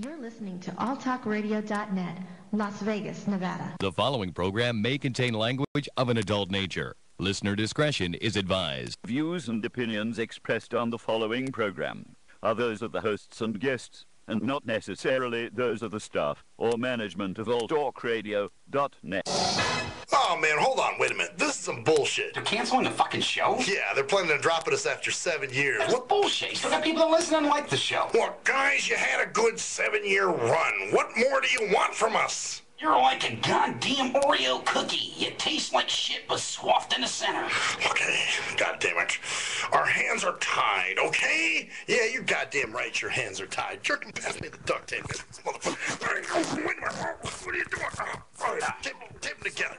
You're listening to alltalkradio.net, Las Vegas, Nevada. The following program may contain language of an adult nature. Listener discretion is advised. Views and opinions expressed on the following program are those of the hosts and guests, and not necessarily those of the staff or management of alltalkradio.net. Oh, man, hold on. Wait a minute. This is some bullshit. They're canceling the fucking show? Yeah, they're planning on dropping us after 7 years. That's bullshit. You still got people that listen and like the show. Look, guys, you had a good 7-year run. What more do you want from us? You're like a goddamn Oreo cookie. You taste like shit, but swathed in the center. Okay, goddamn it. Our hands are tied, okay? Yeah, you're goddamn right. Your hands are tied. Jerkin, pass me the duct tape. Motherfucker. What are you doing? All right, tape them together.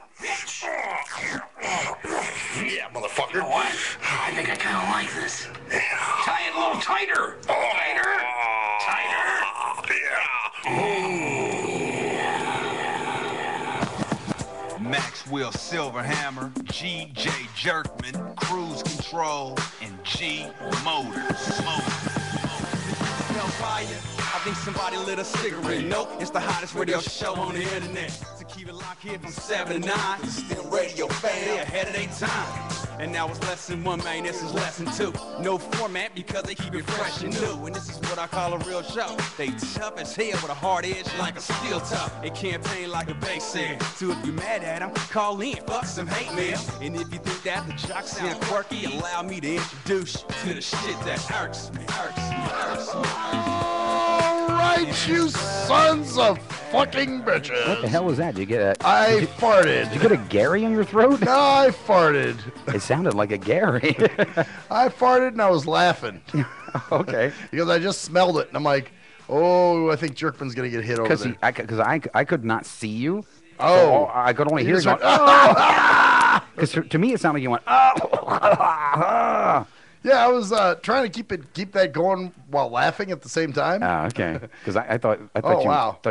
Yeah, motherfucker. You know what? I think I kind of like this. Yeah. Tie it a little tighter. Tighter. Maxwell Silverhammer, G.J. Jerkman, Cruise Control, and G Motors. Hellfire, I think somebody lit a cigarette. Nope, it's the hottest radio show on the internet. So keep it locked here from 7 to 9. STIM radio fan, they ahead of their time. And now it's lesson 1, man, this is lesson 2. No format because they keep it fresh and new. And this is what I call a real show. They tough as hell with a hard edge like a steel top. They campaign like a base said. So if you're mad at them, call in, fuck some hate mail. And if you think that the jocks sound quirky, allow me to introduce you to the shit that irks me. All right, you sons of fucking bitches. What the hell was that? Did you get a... I farted. Did you get a Gary on your throat? No, I farted. It sounded like a Gary. I farted and I was laughing. Okay. Because I just smelled it and I'm like, oh, I think Jerkman's going to get hit over there. Because I could not see you. Oh. So I could only hear you. Because to me it sounded like you went, oh. Yeah, I was trying to keep that going while laughing at the same time. Oh, okay. Because I thought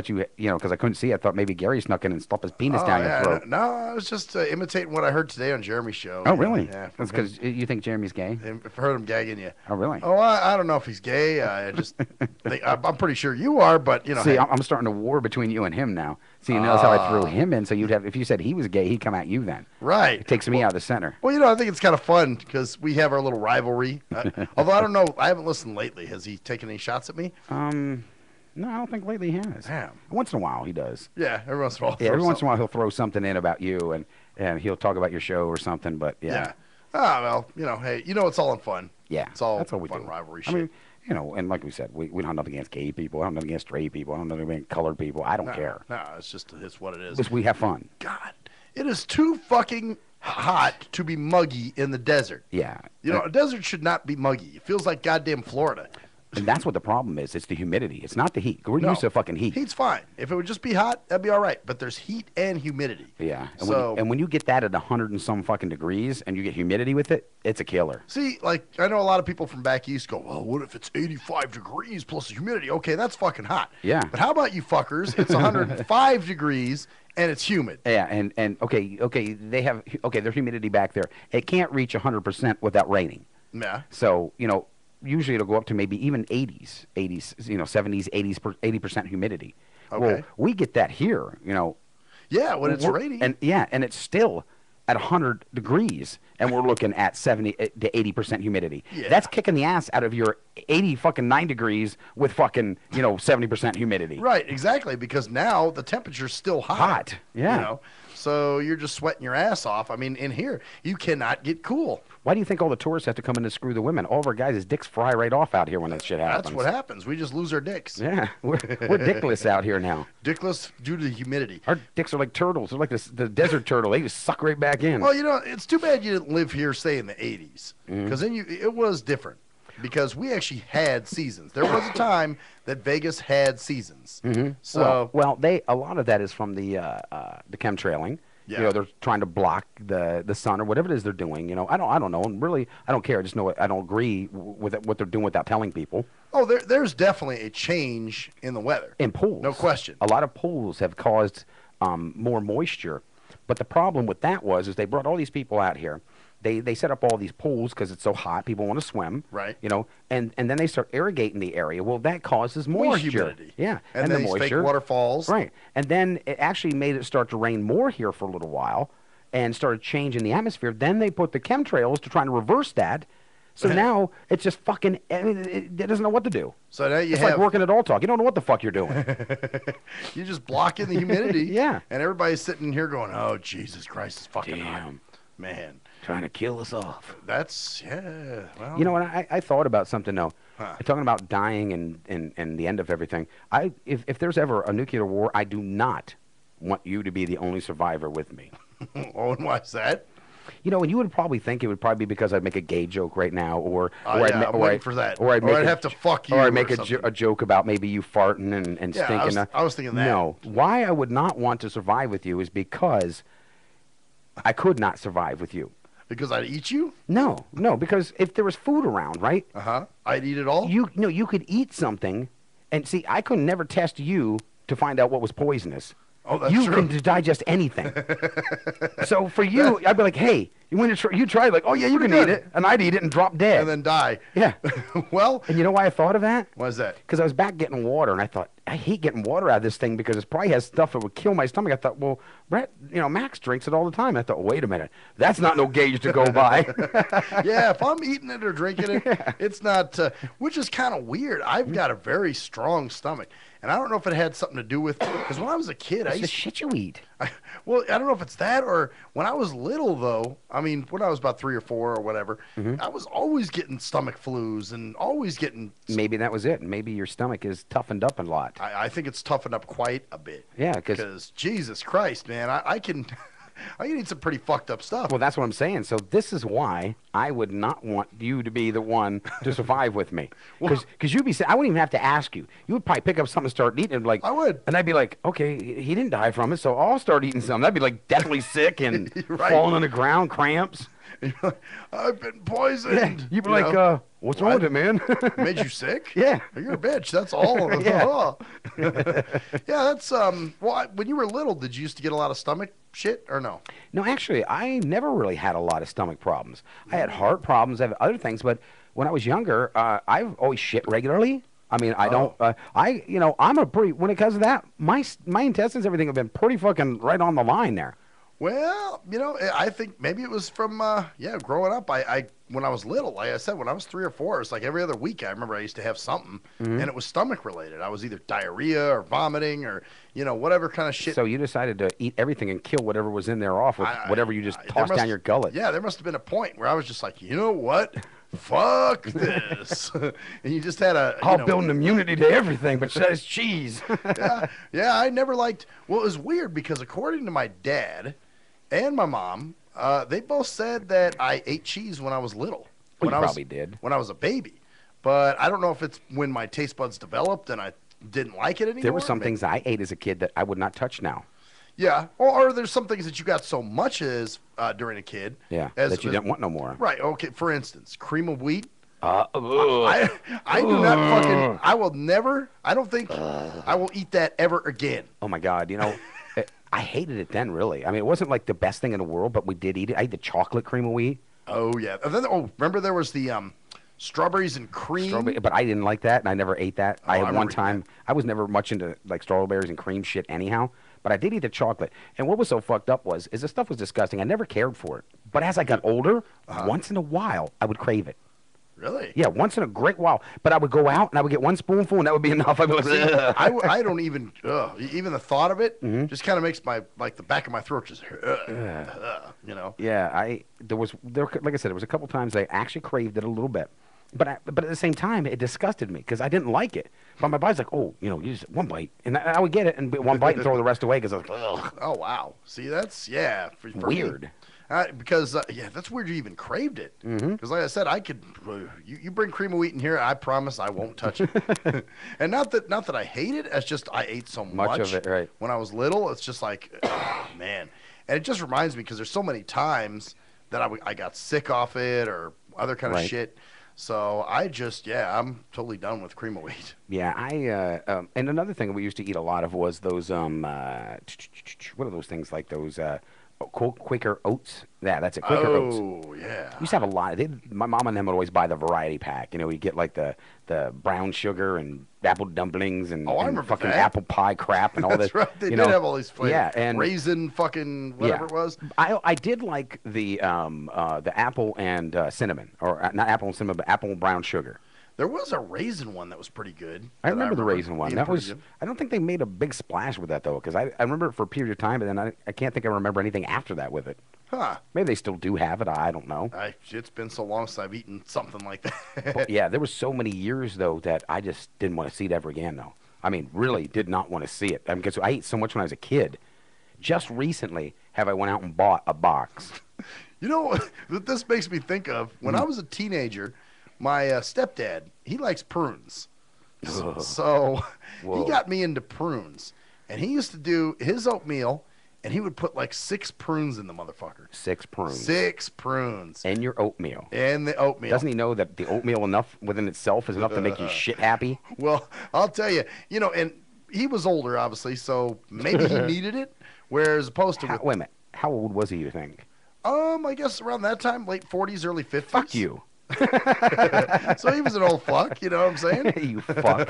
you because I couldn't see. I thought maybe Gary snuck in and stuffed his penis down your throat. No, I was just imitating what I heard today on Jeremy's show. Oh, really? Yeah. That's because you think Jeremy's gay? I've heard him gagging you. Oh, really? Oh, I don't know if he's gay. I just I'm pretty sure you are, but you know. See, hey. I'm starting a war between you and him now. See, you notice how I threw him in, so you'd have, if you said he was gay, he'd come at you then. Right. It takes me out of the center. Well, I think it's kind of fun because we have our little rivalry. Although I don't know, I haven't listened lately. Has he taken any shots at me? No, I don't think lately he has. Damn. Once in a while he does. Yeah, every once in a while. Yeah, every once in a while he'll throw something in about you, and he'll talk about your show or something, but yeah. Yeah. Oh, well, hey, it's all in fun. Yeah. It's all that's all we fun do. Rivalry shit. I mean, and like we said, we don't have nothing against gay people. I don't have nothing against straight people. I don't have nothing against colored people. I don't care. No, it's what it is. Because we have fun. God, it is too fucking hot to be muggy in the desert. Yeah. A desert should not be muggy. It feels like goddamn Florida. And that's what the problem is. It's the humidity. It's not the heat. We're used to fucking heat. Heat's fine. If it would just be hot, that'd be all right. But there's heat and humidity. Yeah. And when you get that at 100 and some fucking degrees and you get humidity with it, it's a killer. See, like, I know a lot of people from back east go, well, what if it's 85 degrees plus the humidity? Okay, that's fucking hot. Yeah. But how about you fuckers? It's 105 degrees and it's humid. Yeah, and okay, there's humidity back there. It can't reach 100% without raining. Yeah. So, usually it'll go up to maybe even 70s, 80s, 80% humidity. Okay. Well, we get that here, Yeah, when it's raining. And it's still at 100 degrees, and we're looking at 70 to 80% humidity. Yeah. That's kicking the ass out of your 9 degrees with fucking 70% humidity. Right, exactly, because now the temperature's still hot. Hot, yeah. So you're just sweating your ass off. I mean, in here, you cannot get cool. Why do you think all the tourists have to come in to screw the women? All of our guys' dicks fry right off out here when that shit happens. That's what happens. We just lose our dicks. Yeah, we're dickless out here now. Dickless due to the humidity. Our dicks are like turtles. They're like the desert turtle. They just suck right back in. Well, it's too bad you didn't live here, say, in the 80s. Because then it was different. Because we actually had seasons. There was a time that Vegas had seasons. So well, a lot of that is from the chemtrailing. Yeah. They're trying to block the sun or whatever it is they're doing. I don't know, and really, I don't care. I just know I don't agree with what they're doing without telling people. Oh, there's definitely a change in the weather. In pools, no question. A lot of pools have caused more moisture, but the problem with that is they brought all these people out here they set up all these pools because it's so hot. People want to swim. Right. You know, and then they start irrigating the area. Well, that causes moisture. More humidity. Yeah. And the then these moisture. fake waterfalls. Right. And then it actually made it start to rain more here for a little while and started changing the atmosphere. Then they put the chemtrails to try to reverse that. So now it's just fucking, I mean, it doesn't know what to do. So now It's like working at All Talk. You don't know what the fuck you're doing. You just block in the humidity. Yeah. And everybody's sitting here going, oh, Jesus Christ, it's fucking hot. Damn. Man. Trying to kill us off. That's, yeah. Well, You know what? I thought about something, though. Huh. Talking about dying and the end of everything. If there's ever a nuclear war, I do not want you to be the only survivor with me. Oh, and why's that? You know, and you would probably think it would probably be because I'd make a gay joke right now, or I'm waiting for that. or I'd have to fuck you, or I'd make or a joke about maybe you farting and Yeah, stinking. I was thinking that. No, why I would not want to survive with you is because I could not survive with you. Because I'd eat you? No, because if there was food around, right? I'd eat it all? You could eat something, and see, I could never test you to find out what was poisonous. Oh, that's you true. can digest anything. So for you, I'd be like, hey, you try, like, oh yeah, you can eat it, and I'd eat it and drop dead. And then die. Yeah. Well. And you know why I thought of that? Why is that? Because I was back getting water, and I thought, I hate getting water out of this thing because it probably has stuff that would kill my stomach. I thought, well, Brett, Max drinks it all the time. I thought, wait a minute, that's not no gauge to go by. Yeah, if I'm eating it or drinking it, it's not, which is kind of weird. I've got a very strong stomach. And I don't know if it had something to do with, because when I was a kid, It's the shit you eat. I don't know if it's that or when I was little, though. I mean, when I was about 3 or 4 or whatever, I was always getting stomach flus and always getting. Maybe that was it. Maybe your stomach is toughened up a lot. I think it's toughened up quite a bit. Yeah, because Jesus Christ, man, I can. I can eat some pretty fucked up stuff. Well, that's what I'm saying. So this is why I would not want you to be the one to survive with me. Because you'd be saying, I wouldn't even have to ask you. You would probably pick up something and start eating it. Like, I would. And I'd be like, okay, he didn't die from it, so I'll start eating something. I'd be like deathly sick and Right. falling on the ground, cramps. I've been poisoned. Yeah. You'd be like, what's wrong with it, man? Made you sick? Yeah. You're a bitch. That's all. Yeah. Yeah, that's well, when you were little, did you used to get a lot of stomach shit or no? No, actually, I never really had a lot of stomach problems. I had heart problems, I have other things, but when I was younger, I've always shit regularly. I mean, I don't, I'm a pretty, when it comes to that, my intestines, everything have been pretty fucking right on the line there. Well, I think maybe it was from, growing up. I when I was little, like I said, when I was 3 or 4, it's like every other week I remember I used to have something, and it was stomach related. I was either diarrhea or vomiting or, whatever kind of shit. So you decided to eat everything and kill whatever was in there off with whatever you just tossed down your gullet. Yeah, there must have been a point where I was just like, you know what? Fuck this. And you just had I'll build an immunity to everything, but says cheese. yeah, I never liked, well, it was weird because according to my dad and my mom, they both said that I ate cheese when I was little. Well, you probably did. When I was a baby. But I don't know if it's when my taste buds developed and I didn't like it anymore. There were some things I ate as a kid that I would not touch now. Yeah, or there's some things that you got so much as during a kid. Yeah, that you didn't want no more. Right, okay, for instance, cream of wheat. I do not fucking, I will never, I don't think I will eat that ever again. Oh my God, I hated it then, really. I mean, it wasn't like the best thing in the world, but we did eat it. I ate the chocolate cream of wheat. Oh, yeah. And then, remember there was the strawberries and cream? But I didn't like that, and I never ate that. Oh, I had one time, that. I was never much into like strawberries and cream shit anyhow, but I did eat the chocolate. And what was so fucked up is the stuff was disgusting. I never cared for it. But as I got older, once in a while, I would crave it. Really? Yeah, once in a great while. But I would go out and I would get one spoonful and that would be enough. I'd be like, I don't even, even the thought of it just kind of makes the back of my throat just, Yeah, like I said, there was a couple times I actually craved it a little bit. But at the same time, it disgusted me because I didn't like it. But my body's like, you just one bite. And I would get it and one bite and throw the rest away because I was like, ugh. Oh, wow. See, that's, for weird. Me. Because that's weird you even craved it. Because like I said, I could. You bring cream of wheat in here, I promise I won't touch it. And not that I hate it. It's just I ate so much of it. Right. When I was little, it's just like, oh, man. And it just reminds me because there's so many times that I got sick off it or other kind of shit. So I just I'm totally done with cream of wheat. Yeah, and another thing we used to eat a lot of was those what are those things like those Quaker Oats. Yeah, that's it. Quaker Oats. Oh, yeah. Used to have a lot. My mom and them would always buy the variety pack. You get like the brown sugar and apple dumplings and, I and remember fucking that. apple pie crap and all That's this. right. They did have all these flavors. Yeah, and raisin fucking whatever it was. I did like the apple and cinnamon, or not apple and cinnamon, but apple and brown sugar. There was a raisin one that was pretty good. I remember the raisin one. being That pretty was. good. I don't think they made a big splash with that though, because I remember it for a period of time, but then I can't think I remember anything after that with it. Huh. Maybe they still do have it. I don't know. It's been so long since I've eaten something like that. But yeah, there was so many years though that I just didn't want to see it ever again. Though, I mean, really did not want to see it. Because I ate so much when I was a kid. Just recently have I went out and bought a box. You know what this makes me think of? When I was a teenager, my stepdad, he likes prunes. So he got me into prunes. And he used to do his oatmeal, and he would put like 6 prunes in the motherfucker. 6 prunes. 6 prunes. And your oatmeal. And the oatmeal. Doesn't he know that the oatmeal enough within itself is enough to make you shit happy? Well, I'll tell you, and he was older, obviously, so maybe he needed it. Whereas opposed to... Wait a minute. How old was he, you think? I guess around that time, late 40s, early 50s. Fuck you. So he was an old fuck, you know what I'm saying? You fuck.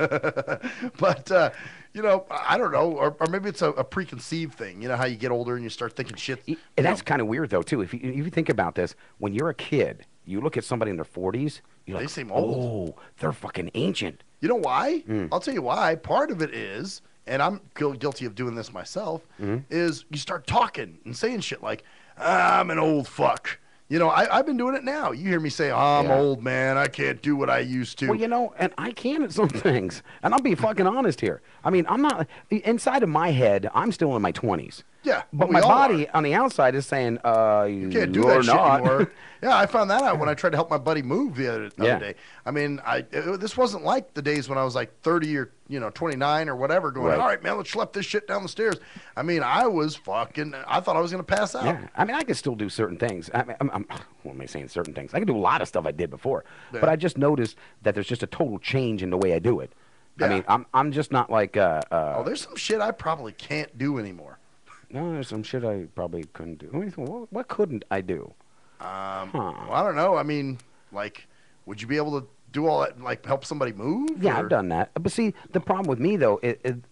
But, I don't know. Or maybe it's a preconceived thing. You know how you get older and you start thinking shit. And that's kind of weird, though, too. If you think about this, when you're a kid, you look at somebody in their 40s, you're like, they seem old. Oh, they're fucking ancient. You know why? I'll tell you why. Part of it is, and I'm guilty of doing this myself, is you start talking and saying shit like, I'm an old fuck. I've been doing it now. You hear me say, I'm old, man. I can't do what I used to. Well, and I can at some things. And I'll be fucking honest here. I mean, I'm not, inside of my head, I'm still in my 20s. Yeah. But my body on the outside is saying, you can't do that shit anymore. Yeah, I found that out when I tried to help my buddy move the other day. I mean, this wasn't like the days when I was like 30 or 29 or whatever, going, all right, man, let's schlep this shit down the stairs. I mean, I thought I was going to pass out. Yeah, I mean, I can still do certain things. What am I saying certain things? I can do a lot of stuff I did before. Yeah. But I just noticed that there's just a total change in the way I do it. Yeah. I mean, I'm just not like... there's some shit I probably can't do anymore. No, there's some shit I probably couldn't do. What couldn't I do? Well, I don't know. I mean, like, would you be able to do all that and, like, help somebody move? Yeah, I've done that. But see, the problem with me, though,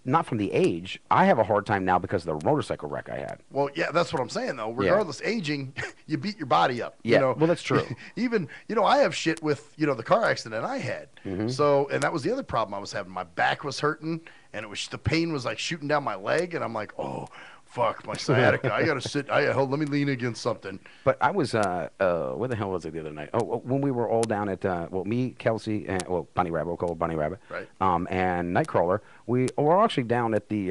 not from the age. I have a hard time now because of the motorcycle wreck I had. Well, yeah, that's what I'm saying, though. Regardless, aging, you beat your body up. Yeah, well, that's true. Even, I have shit with, the car accident I had. So, and that was the other problem I was having. My back was hurting, and the pain was, like, shooting down my leg, and I'm like, oh, fuck, my sciatica. I got to sit. Let me lean against something. But I was, where the hell was it the other night? Oh, when we were all down at, me, Kelsey, and, Bunny Rabbit, we'll call it Bunny Rabbit. Right. And Nightcrawler, we were actually down at the,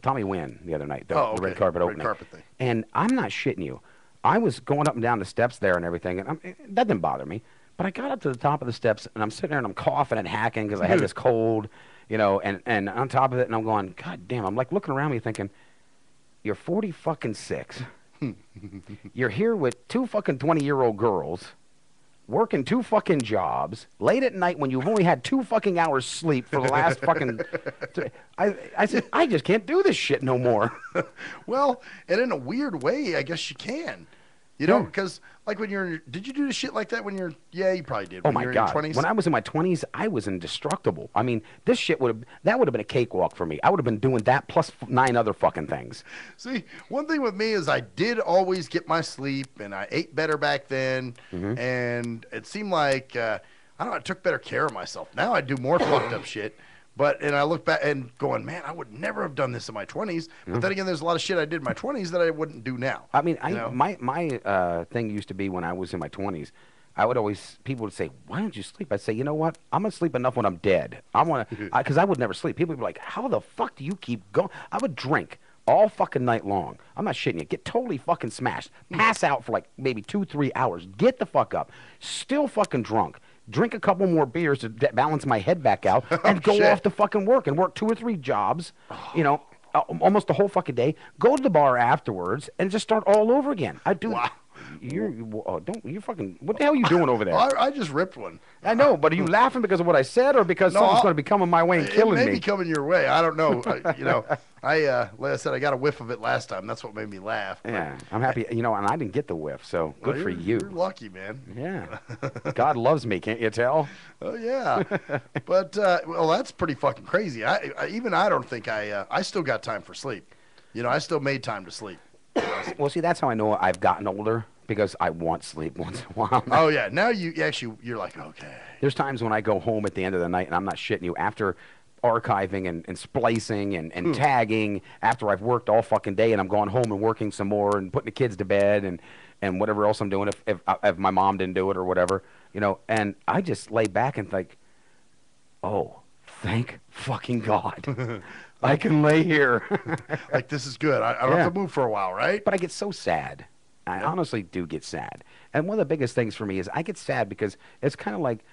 Tommy Wynn the other night, the red carpet opening. Red carpet thing. And I'm not shitting you. I was going up and down the steps there and everything, and that didn't bother me. But I got up to the top of the steps, and I'm sitting there, and I'm coughing and hacking because I had this cold. And on top of it, and I'm going, God damn, I'm like looking around me thinking, you're 40-fucking-6. You're here with 2 fucking 20-year-old girls, working 2 fucking jobs, late at night when you've only had 2 fucking hours sleep for the last fucking... I said, I just can't do this shit no more. Well, and in a weird way, I guess you can. Because like did you do the shit like that when you're, you probably did. Oh my God. When I was in my 20s, I was indestructible. I mean, this shit would have been a cakewalk for me. I would have been doing that plus 9 other fucking things. See, one thing with me is I did always get my sleep, and I ate better back then, and it seemed like, I took better care of myself. Now I do more fucked up shit. And I look back and going, man, I would never have done this in my 20s. But then again, there's a lot of shit I did in my 20s that I wouldn't do now. I mean, my thing used to be when I was in my 20s, people would say, why don't you sleep? I'd say, you know what? I'm going to sleep enough when I'm dead. Because I would never sleep. People would be like, how the fuck do you keep going? I would drink all fucking night long. I'm not shitting you. Get totally fucking smashed. Pass out for like maybe 2-3 hours. Get the fuck up. Still fucking drunk. Drink a couple more beers to balance my head back out, and go off to fucking work and work 2 or 3 jobs, almost the whole fucking day. Go to the bar afterwards and just start all over again. I do. Wow. You fucking, what the hell are you doing over there? I just ripped one. I know, but are you laughing because of what I said or because something's going to be coming my way and killing me? It may be coming your way. I don't know. Like I said, I got a whiff of it last time. That's what made me laugh. But, Yeah, I'm happy. You know, and I didn't get the whiff, so good for you. You're lucky, man. Yeah. God loves me, can't you tell? Oh yeah. But well, that's pretty fucking crazy. I don't think I still got time for sleep. You know, I still made time to sleep. Well, see, that's how I know I've gotten older, because I want sleep once in a while. Oh yeah. Now you're like, okay. There's times when I go home at the end of the night, and I'm not shitting you, after archiving and splicing and tagging, after I've worked all fucking day, and I'm going home and working some more and putting the kids to bed and whatever else I'm doing, if my mom didn't do it or whatever, you know, and I just lay back and think, oh, thank fucking God. I can lay here. Like, this is good. I don't have to move for a while, right? But I get so sad. I honestly do get sad. And one of the biggest things for me is I get sad because it's kind of like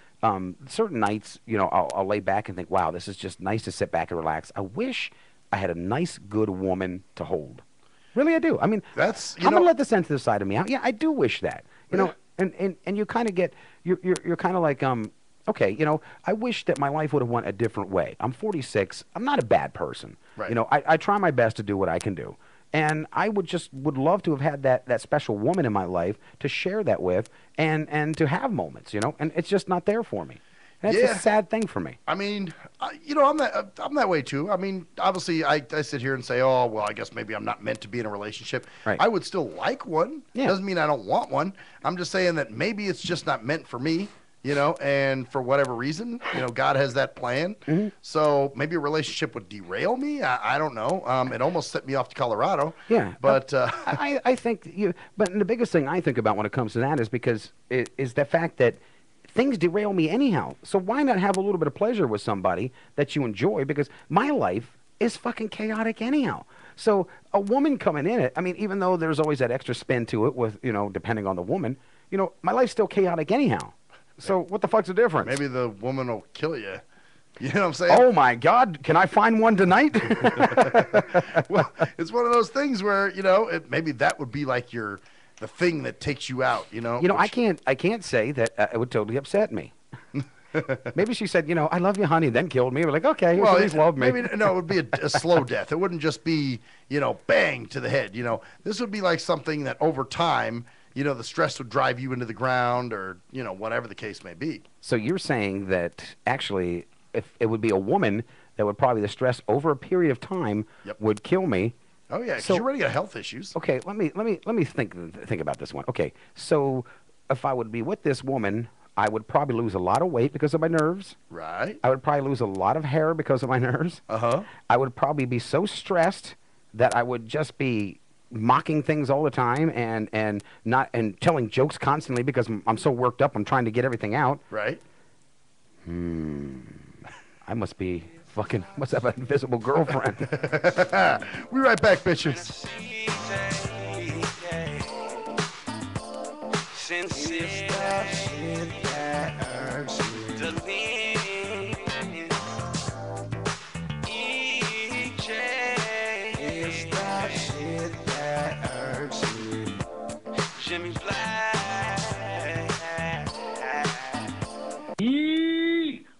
certain nights, you know, I'll lay back and think, wow, this is just nice to sit back and relax. I wish I had a nice, good woman to hold. Really, I do. I mean, I'm going to let the sensitive side of me out. Yeah, I do wish that. You know, and you kind of get, you're kind of like, okay, you know, I wish that my life would have went a different way. I'm 46. I'm not a bad person. Right. You know, I try my best to do what I can do. And I would love to have had that special woman in my life to share that with and to have moments, you know, and it's just not there for me. And that's a sad thing for me. I mean, you know, I'm that way too. I mean, obviously, I sit here and say, oh, well, I guess maybe I'm not meant to be in a relationship. Right. I would still like one. Yeah. Doesn't mean I don't want one. I'm just saying that maybe it's just not meant for me. You know, and for whatever reason, you know, God has that plan. Mm-hmm. So maybe a relationship would derail me. I don't know. It almost sent me off to Colorado. Yeah. But I think but the biggest thing I think about when it comes to that is because is the fact that things derail me anyhow. So why not have a little bit of pleasure with somebody that you enjoy? Because my life is fucking chaotic anyhow. So a woman coming in it, I mean, even though there's always that extra spin to it with, you know, depending on the woman, you know, my life's still chaotic anyhow. So what the fuck's the difference? Maybe the woman will kill you. You know what I'm saying? Oh, my God. Can I find one tonight? Well, it's one of those things where, you know, maybe that would be like the thing that takes you out, you know? You know, I can't say that it would totally upset me. Maybe she said, you know, I love you, honey, then killed me. We're like, okay, well, please love me. Maybe, no, it would be a slow death. It wouldn't just be, you know, bang to the head. You know, this would be like something that over time, you know, the stress would drive you into the ground or, you know, whatever the case may be. So you're saying that actually if it would be a woman that would probably the stress over a period of time would kill me. Oh, yeah, because you already got health issues. Okay, let me think about this one. Okay, so if I would be with this woman, I would probably lose a lot of weight because of my nerves. Right. I would probably lose a lot of hair because of my nerves. Uh-huh. I would probably be so stressed that I would just be mocking things all the time and telling jokes constantly because I'm so worked up. I'm trying to get everything out. Right. I must have an invisible girlfriend. We'll be right back, bitches. Jimmy Black.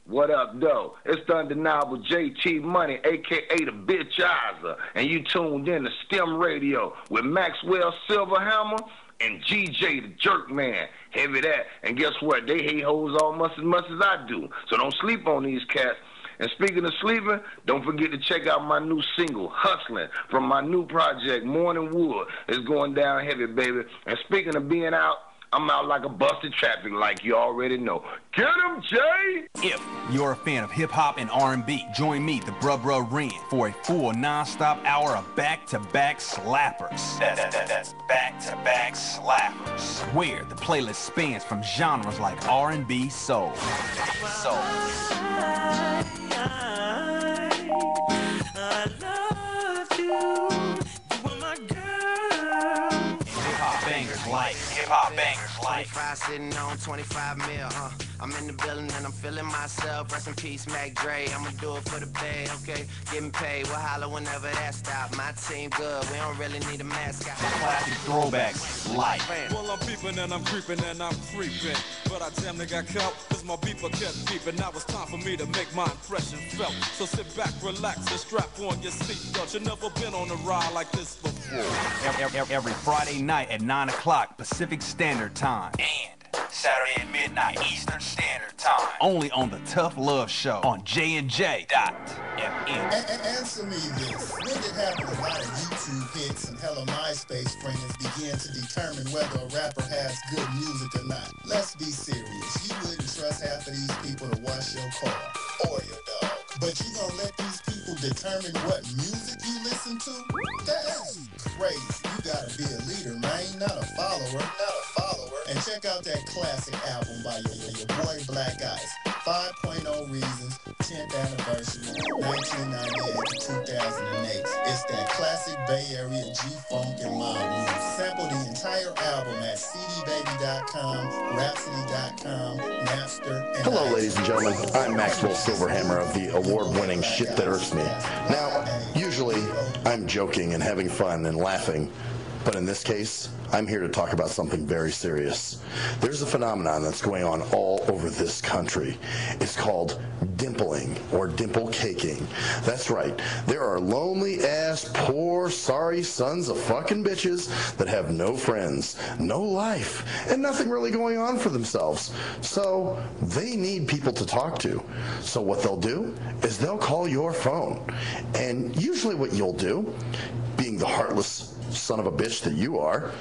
What up, though? It's the undeniable JT Money, a.k.a. the Bitchizer, and you tuned in to STIM Radio with Maxwell Silverhammer and GJ the Jerk Man. Heavy that. And guess what? They hate hoes almost as much as I do. So don't sleep on these cats. And speaking of sleeping, don't forget to check out my new single, Hustling, from my new project, Morning Wood. It's going down heavy, baby. And speaking of being out, I'm out like a busted traffic like you already know. Get him, Jay! If you're a fan of hip-hop and R&B, join me, the Bruh Ren, for a full non-stop hour of back-to-back slappers. That's back-to-back slappers. Where the playlist spans from genres like R&B, soul. I love you. You were my girl. Hip-hop bangers like life. 25 sitting on 25 mil, I'm in the building and I'm feeling myself. Rest in peace, Mac Dre. I'ma do it for the bay, okay? Getting paid, we'll holler whenever that stop. My team good, we don't really need a mascot. Classic throwbacks, life. Well, I'm peeping and I'm creeping and I'm creeping. But I damn near got caught, cause my beeper kept beeping. Now it's time for me to make my impression felt. So sit back, relax, and strap on your seatbelt. You've never been on a ride like this before. Every Friday night at 9 o'clock Pacific Standard Time. And Saturday at midnight Eastern Standard Time. Only on the Tough Love Show on JNJ.FM. Answer me this. When did having a lot of YouTube hits and hella MySpace friends begin to determine whether a rapper has good music or not? Let's be serious. You wouldn't trust half of these people to wash your car or your dog. But you gonna let these people determine what music you listen to? That's crazy. You gotta be a leader, man, not a follower. And check out that classic album by your boy Black Ice, 5.0 Reasons, 10th Anniversary, 1998 to 2008. It's that classic Bay Area G-Funk and mob music. Sample the entire album at cdbaby.com, rhapsody.com, Napster, and Hello, ladies and gentlemen. I'm Maxwell Silverhammer of the award-winning Shit That Irks Me. Now, usually, I'm joking and having fun and laughing. But in this case, I'm here to talk about something very serious. There's a phenomenon that's going on all over this country. It's called dimpling or dimple caking. That's right. There are lonely-ass, poor, sorry sons of fucking bitches that have no friends, no life, and nothing really going on for themselves. So they need people to talk to. So what they'll do is they'll call your phone. And usually what you'll do, being the heartless son of a bitch that you are,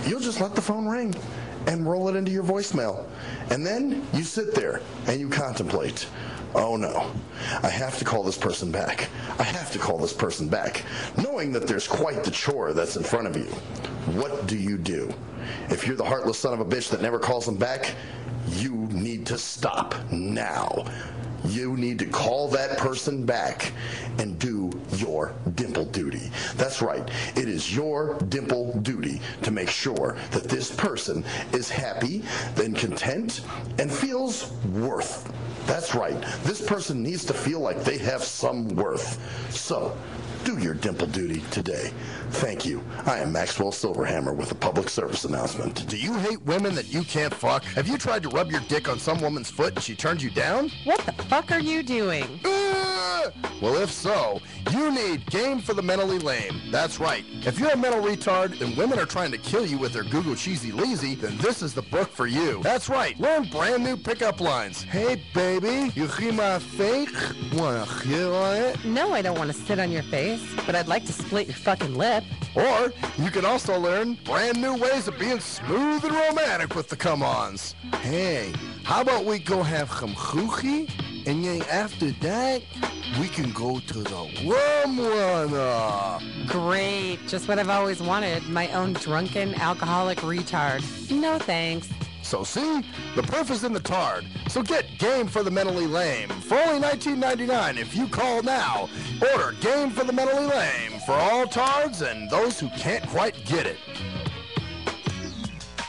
you'll just let the phone ring and roll it into your voicemail. And then you sit there and you contemplate, oh no, I have to call this person back. I have to call this person back, knowing that there's quite the chore that's in front of you. What do? If you're the heartless son of a bitch that never calls them back, you need to stop now. You need to call that person back and do your dimple duty. That's right. It is your dimple duty to make sure that this person is happy, then content, and feels worth. That's right. This person needs to feel like they have some worth. So, do your dimple duty today. Thank you. I am Maxwell Silverhammer with a public service announcement. Do you hate women that you can't fuck? Have you tried to rub your dick on some woman's foot and she turned you down? What the fuck are you doing? Well, if so, you need Game for the Mentally Lame. That's right. If you're a mental retard and women are trying to kill you with their Google Cheesy Leezy, then this is the book for you. That's right. Learn brand new pickup lines. Hey, baby, you see my face? Wanna hit on it? No, I don't want to sit on your face, but I'd like to split your fucking lip. Or you can also learn brand new ways of being smooth and romantic with the come-ons. Hey, how about we go have some choochie, and then after that, we can go to the rum runner. Great, just what I've always wanted, my own drunken alcoholic retard. No thanks. So see, the proof is in the tard. So get Game for the Mentally Lame for only $19.99 if you call now. Order Game for the Mentally Lame for all tards and those who can't quite get it.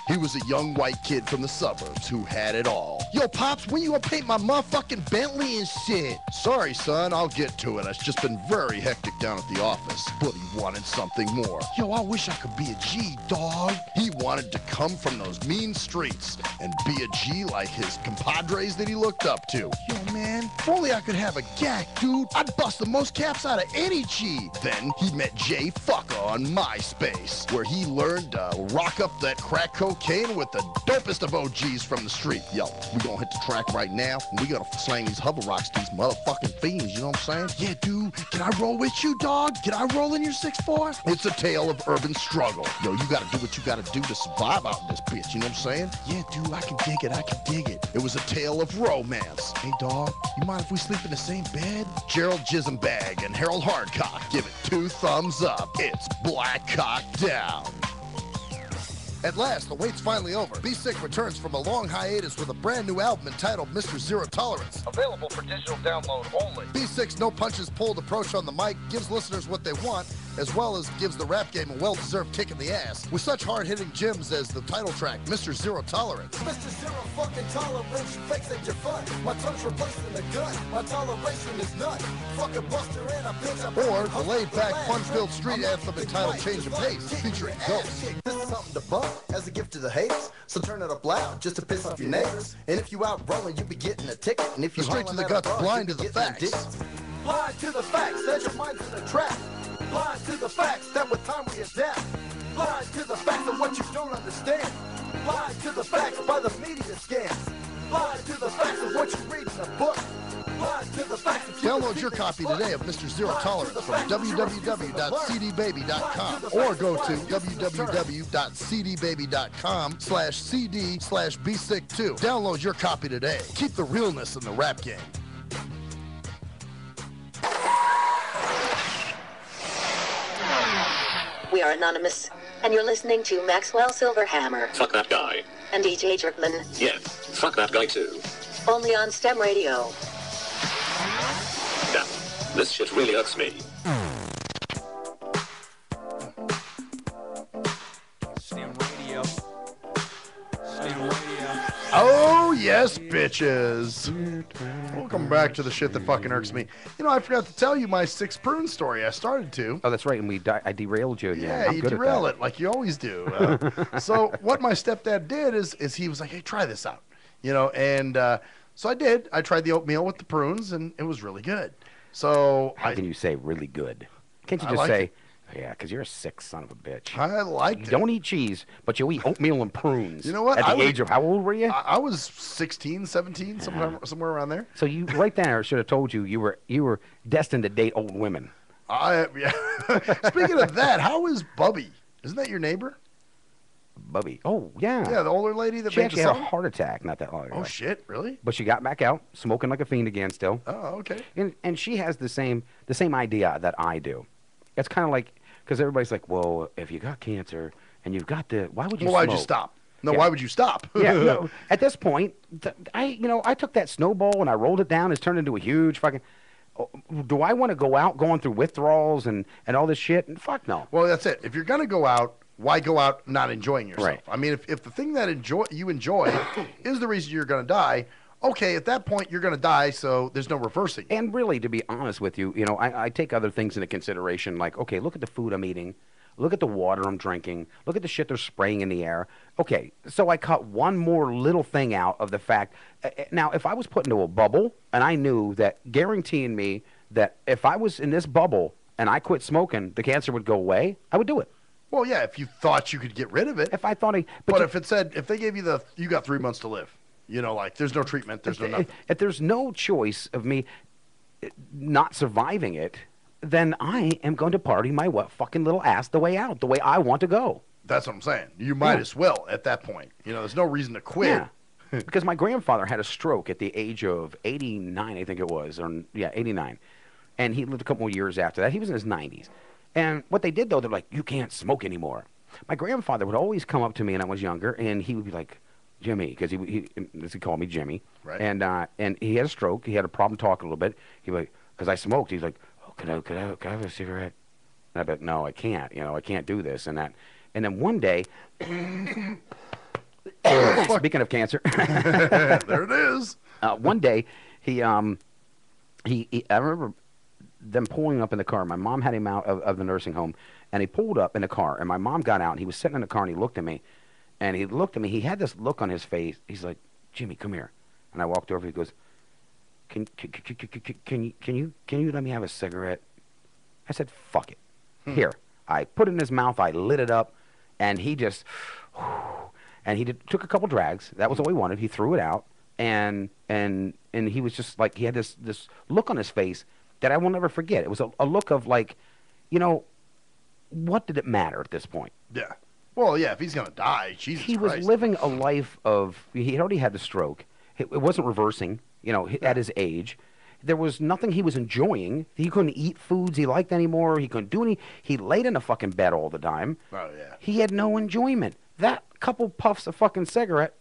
He was a young white kid from the suburbs who had it all. Yo, Pops, when you gonna paint my motherfucking Bentley and shit? Sorry, son, I'll get to it. It's just been very hectic down at the office. But he wanted something more. Yo, I wish I could be a G, dog. He wanted to come from those mean streets and be a G like his compadres that he looked up to. Yo, man, if only I could have a gack, dude. I'd bust the most caps out of any G. Then he met Jay Fucker on MySpace, where he learned to rock up that crack cocaine with the dopest of OGs from the street. Yo, we gonna hit the track right now, and we gotta slang these hover rocks to these motherfucking fiends, you know what I'm saying? Yeah, dude, can I roll with you, dog? Can I roll in your 6'4"? It's a tale of urban struggle. Yo, you gotta do what you gotta do to survive out in this bitch, you know what I'm saying? Yeah, dude, I can dig it. It was a tale of romance. Hey, dog, you mind if we sleep in the same bed? Gerald Jisenbag and Harold Hardcock give it 2 thumbs up. It's Black Cock Down. At last, the wait's finally over. B6 returns from a long hiatus with a brand new album entitled Mr. Zero Tolerance. Available for digital download only. B6 no punches pulled approach on the mic gives listeners what they want as well as gives the rap game a well-deserved kick in the ass with such hard-hitting gems as the title track, Mr. Zero Tolerance. Mr. Zero fucking tolerance, fakes ain't your fun. My tongue's replacing the gun. My toleration is none. Fucking Buster and a bitch. Or the laid-back, fun-filled street anthem entitled Change of Pace, featuring Ghost. This is something to bump as a gift to the haters. So turn it up loud just to piss off your neighbors. And if you out rolling, you be getting a ticket. And if you Straight to the guts, blind to the facts. Blind to the facts that your mind's in a trap. Blind to the facts that with time we adapt. Blind to the facts of what you don't understand. Blind to the facts by the media scams. Blind to the facts of what you read in the book. Blind to the facts of Download your copy today of Mr. Zero Tolerance from www.cdbaby.com or go to www.cdbaby.com/cd/bsick2. Download your copy today. Keep the realness in the rap game. We are anonymous, and you're listening to Maxwell Silverhammer. Fuck that guy. And DJ Jerkman. Yeah, fuck that guy too. Only on STEM Radio. Damn, this shit really irks me. STIM Radio. STIM Radio. Oh, yes, bitches. Welcome back to the shit that fucking irks me. You know, I forgot to tell you my 6 prune story. I started to. Oh, that's right, and I derailed you again. Yeah, I'm you good derail at it like you always do. So what my stepdad did is he was like, hey, try this out. You know, and so I did. I tried the oatmeal with the prunes, and it was really good. So How can you say really good? Can't you I just like say, it. yeah, because you're a sick son of a bitch. I liked You it. don't eat cheese, but you eat oatmeal and prunes. You know what? At the age of, how old were you? I was 16, 17, somewhere around there. So you right there should have told you were destined to date old women. Yeah. Speaking of that, how is Bubby? Isn't that your neighbor? Bubby. Oh, yeah. Yeah, the older lady that She made actually the had a song? heart attack not that long ago. Oh, shit, really? But she got back out, smoking like a fiend again still. Oh, okay. And she has the same idea that I do. It's kind of like, because everybody's like, well, if you got cancer and you've got the, why would you Well, why'd you smoke? stop? No, Yeah. why would you stop? Yeah, no, at this point, I took that snowball and I rolled it down. It's turned into a huge fucking. Do I want to go out going through withdrawals and all this shit? And fuck no. Well, that's it. If you're gonna go out, why go out not enjoying yourself? Right. I mean, if the thing that you enjoy is the reason you're gonna die, okay, at that point you're gonna die, so there's no reversing. And really, to be honest with you, I take other things into consideration. Like, okay, look at the food I'm eating. Look at the water I'm drinking. Look at the shit they're spraying in the air. Okay, so I cut one more little thing out of the fact. Now, if I was put into a bubble and I knew that, guaranteeing me that if I was in this bubble and I quit smoking, the cancer would go away, I would do it. Well, yeah, if you thought you could get rid of it. If I thought but if it said, if they gave you you got 3 months to live, like there's no treatment, there's no nothing. If there's no choice of me not surviving it, then I am going to party my fucking little ass the way out, the way I want to go. That's what I'm saying. You might as well at that point. There's no reason to quit. Yeah. Because my grandfather had a stroke at the age of 89, I think it was, 89. And he lived a couple more years after that. He was in his 90s. And what they did, though, they're like, you can't smoke anymore. My grandfather would always come up to me when I was younger, and he would be like, Jimmy, because he called me Jimmy. Right. And he had a stroke. He had a problem talking a little bit. He was like, because I smoked, he's like, oh, can I have a cigarette? And I'd be like, no, I can't. I can't do this and that. And then one day, speaking of cancer, there it is. One day, I remember them pulling up in the car. My mom had him out of the nursing home, and he pulled up in the car, and my mom got out, and he was sitting in the car, and he looked at me, he had this look on his face. He's like, Jimmy, come here. And I walked over, he goes, can you let me have a cigarette? I said, fuck it. Here. I put it in his mouth, I lit it up, and he just, and he took a couple drags. That was all he wanted. He threw it out, and he was just like, he had this look on his face that I will never forget. It was a look of like, what did it matter at this point? Yeah. Well, yeah, if he's going to die, Jesus He Christ. was living a life of, he had already had the stroke. It wasn't reversing, at his age. There was nothing he was enjoying. He couldn't eat foods he liked anymore. He couldn't do any. He laid in a fucking bed all the time. Oh, yeah. He had no enjoyment. That couple puffs of fucking cigarette,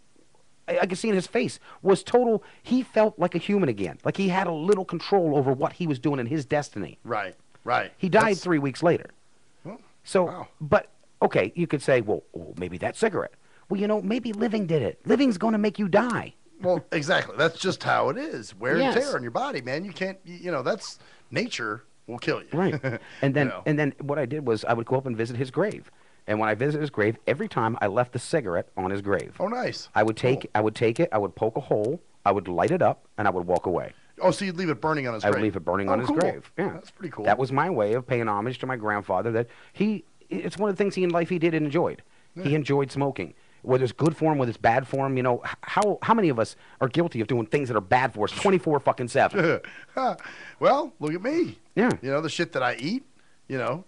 I could see in his face, was total. He felt like a human again. Like he had a little control over what he was doing in his destiny. Right, right. He died 3 weeks later. So, but okay, you could say, well, maybe that cigarette. Well, maybe living did it. Living's going to make you die. Well, exactly. That's just how it is. Wear and Yes. tear on your body, man. You can't. That's nature will kill you. Right. And then what I did was I would go up and visit his grave. And when I visited his grave, every time I left the cigarette on his grave. Oh, nice. I would take it, I would poke a hole, I would light it up, and I would walk away. Oh, so you'd leave it burning on his I grave? would leave it burning on his cool. grave. Yeah. That's pretty cool. That was my way of paying homage to my grandfather. That it's one of the things in life he did and enjoyed. Yeah. He enjoyed smoking. Whether it's good for him, whether it's bad for him, how many of us are guilty of doing things that are bad for us 24/7? Well, look at me. Yeah. The shit that I eat,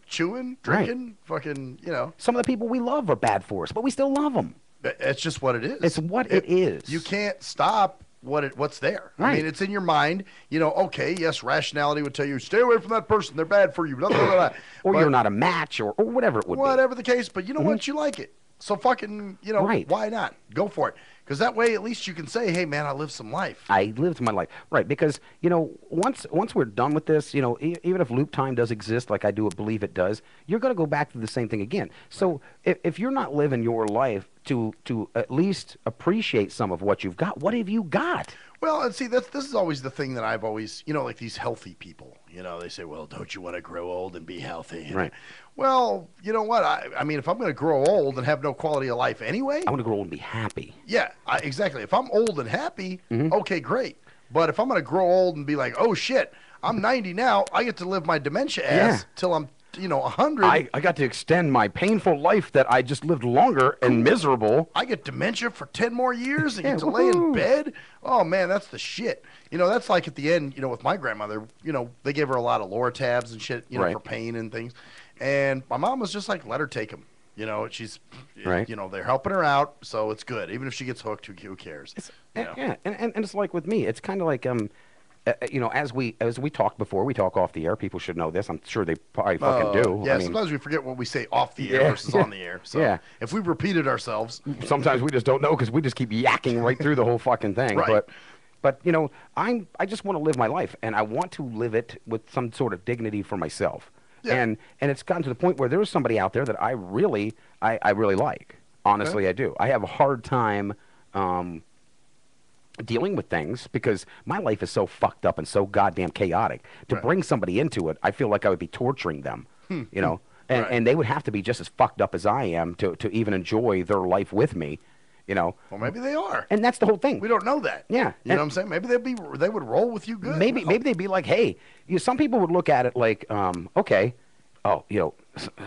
chewing, drinking, fucking, Some of the people we love are bad for us, but we still love them. It's just what it is. It's what it is. You can't stop what's there. Right. I mean, it's in your mind. Okay, yes, rationality would tell you, stay away from that person. They're bad for you. Blah, blah, blah, blah. Or you're not a match, or whatever it would be. Whatever the case, but you know what? You like it. So fucking, Right. why not? Go for it. Because that way, at least you can say, hey, man, I lived some life. I lived my life. Right, because, once we're done with this, even if loop time does exist, like I do believe it does, you're going to go back to the same thing again. So if you're not living your life to at least appreciate some of what you've got, what have you got? Well, and see, this is always the thing that I've always, like these healthy people, they say, well, don't you want to grow old and be healthy? Right. Well, you know what? I mean, if I'm going to grow old and have no quality of life anyway. I want to grow old and be happy. Yeah, exactly. If I'm old and happy, okay, great. But if I'm going to grow old and be like, oh, shit, I'm 90 now, I get to live my dementia ass till I'm 100. I got to extend my painful life that I just lived longer and miserable. I get dementia for 10 more years and get to lay in bed. Oh, man, that's the shit. That's like at the end, with my grandmother, they gave her a lot of Loratabs and shit, for pain and things. And my mom was just like, let her take them. She's, they're helping her out, so it's good. Even if she gets hooked, who cares? Yeah, and it's like with me, it's kind of like, as we talked before, we talk off the air. People should know this. I'm sure they probably fucking do. Yeah, sometimes we forget what we say off the air versus on the air. So if we repeated ourselves, sometimes we just don't know because we just keep yakking right through the whole fucking thing. Right. But I just want to live my life, and I want to live it with some sort of dignity for myself. Yeah. And it's gotten to the point where there's somebody out there that I really like. Honestly, I do. I have a hard time dealing with things because my life is so fucked up and so goddamn chaotic. To bring somebody into it, I feel like I would be torturing them, and they would have to be just as fucked up as I am to even enjoy their life with me, Well, maybe they are. And that's the whole thing. We don't know that. Yeah. You know what I'm saying? Maybe they would roll with you good. Maybe they'd be like, hey, some people would look at it like, okay,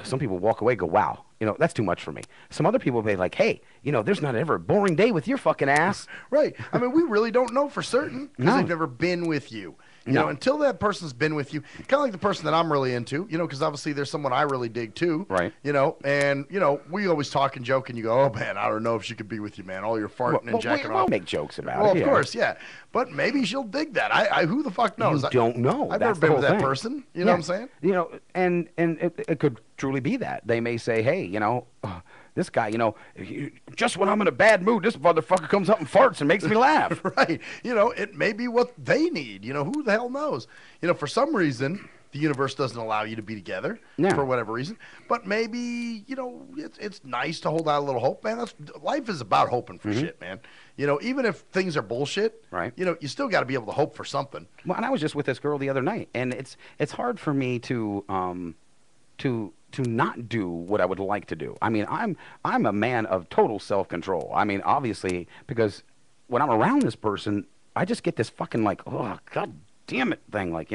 some people walk away and go, wow, that's too much for me. Some other people will be like, hey, there's not ever a boring day with your fucking ass. Right. I mean, we really don't know for certain because they've never been with you. Until that person's been with you, kind of like the person that I'm really into, because obviously there's someone I really dig too. Right. And, we always talk and joke and you go, oh, man, I don't know if she could be with you, man. All your farting and jacking off. We'll make jokes about it. Well, of course, yeah. But maybe she'll dig that. Who the fuck knows? You don't know. I've never been with that person. You know what I'm saying? And it could truly be that. They may say, hey, this guy, just when I'm in a bad mood, this motherfucker comes up and farts and makes me laugh. Right. It may be what they need. Who the hell knows? For some reason, the universe doesn't allow you to be together for whatever reason. But maybe, it's nice to hold out a little hope, man. Life is about hoping for shit, man. Even if things are bullshit, right? You still got to be able to hope for something. Well, and I was just with this girl the other night, and it's hard for me to not do what I would like to do. I mean, I'm a man of total self-control. I mean, obviously, because when I'm around this person, I just get this fucking like, oh, god damn it thing, like,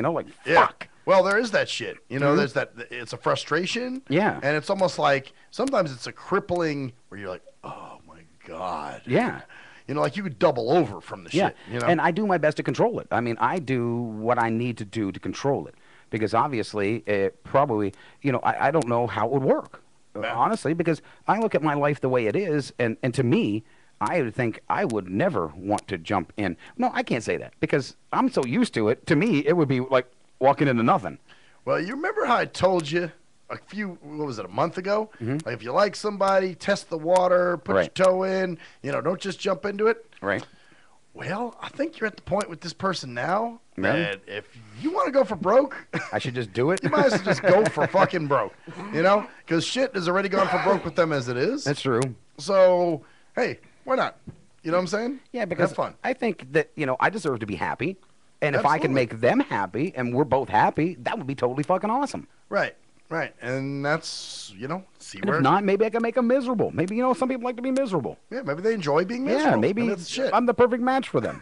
fuck. Well, there is that shit. There's that, it's a frustration. Yeah. And it's almost like, sometimes it's a crippling, where you're like, oh my God. Yeah. Like you could double over from the shit. And I do my best to control it. I mean, I do what I need to do to control it. Because obviously, it probably, I don't know how it would work, honestly, because I look at my life the way it is, and to me, I would think I would never want to jump in. No, I can't say that, because I'm so used to it. To me, it would be like walking into nothing. Well, you remember how I told you a month ago? Like, if you like somebody, test the water, put your toe in, don't just jump into it. Right. Well, I think you're at the point with this person now that if you want to go for broke, I should just do it. You might as well just go for fucking broke, because shit has already gone for broke with them as it is. That's true. So, hey, why not? You know what I'm saying? Yeah, because have fun. I think that, I deserve to be happy. And if I can Absolutely. make them happy and we're both happy, that would be totally fucking awesome. Right. And that's, see And where. if not, maybe I can make them miserable. Maybe, some people like to be miserable. Yeah, maybe they enjoy being miserable. Yeah, maybe and that's shit. I'm the perfect match for them.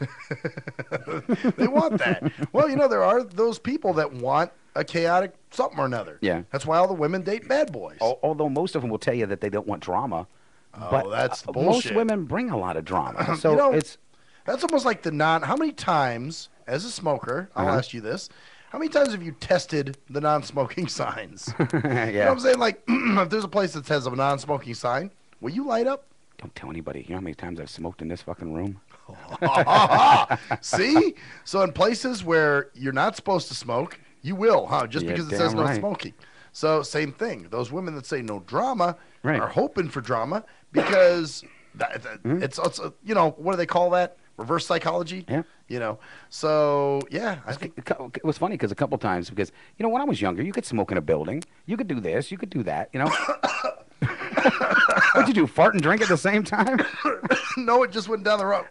They want that. Well, there are those people that want a chaotic something or another. Yeah. That's why all the women date bad boys. Although most of them will tell you that they don't want drama. Oh, But that's the most bullshit. women bring a lot of drama. So That's almost like how many times, as a smoker, I'll Uh-huh. ask you this, how many times have you tested the non-smoking signs? Yeah. You know what I'm saying? Like, if there's a place that has a non-smoking sign, will you light up? Don't tell anybody. You know how many times I've smoked in this fucking room? See? So in places where you're not supposed to smoke, you will, huh? Just Yeah, because it damn says no right. smoking. So same thing. Those women that say no drama Right. are hoping for drama because Mm-hmm. it's what do they call that? Reverse psychology? Yeah. So, yeah. I think It was funny because a couple times, because, when I was younger, you could smoke in a building. You could do this. You could do that, What'd you do, fart and drink at the same time? no, it just went down the road.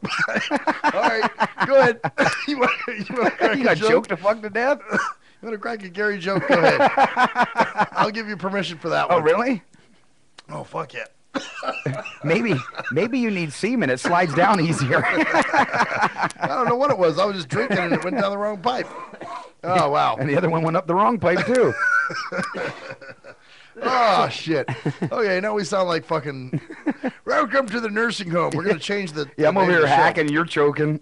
All right, go ahead. You want to crack You a got joke? choked to fuck to death? You want to crack a Gary joke? Go ahead. I'll give you permission for that one. Oh, really? Oh, fuck yeah. Maybe you need semen. It slides down easier. I don't know what it was. I was just drinking and it went down the wrong pipe. Oh, wow. And the other one went up the wrong pipe, too. Oh, shit. Okay, now we sound like fucking... Welcome to the nursing home. We're going to change the... Yeah, I'm the over name here of the show. hacking. You're choking.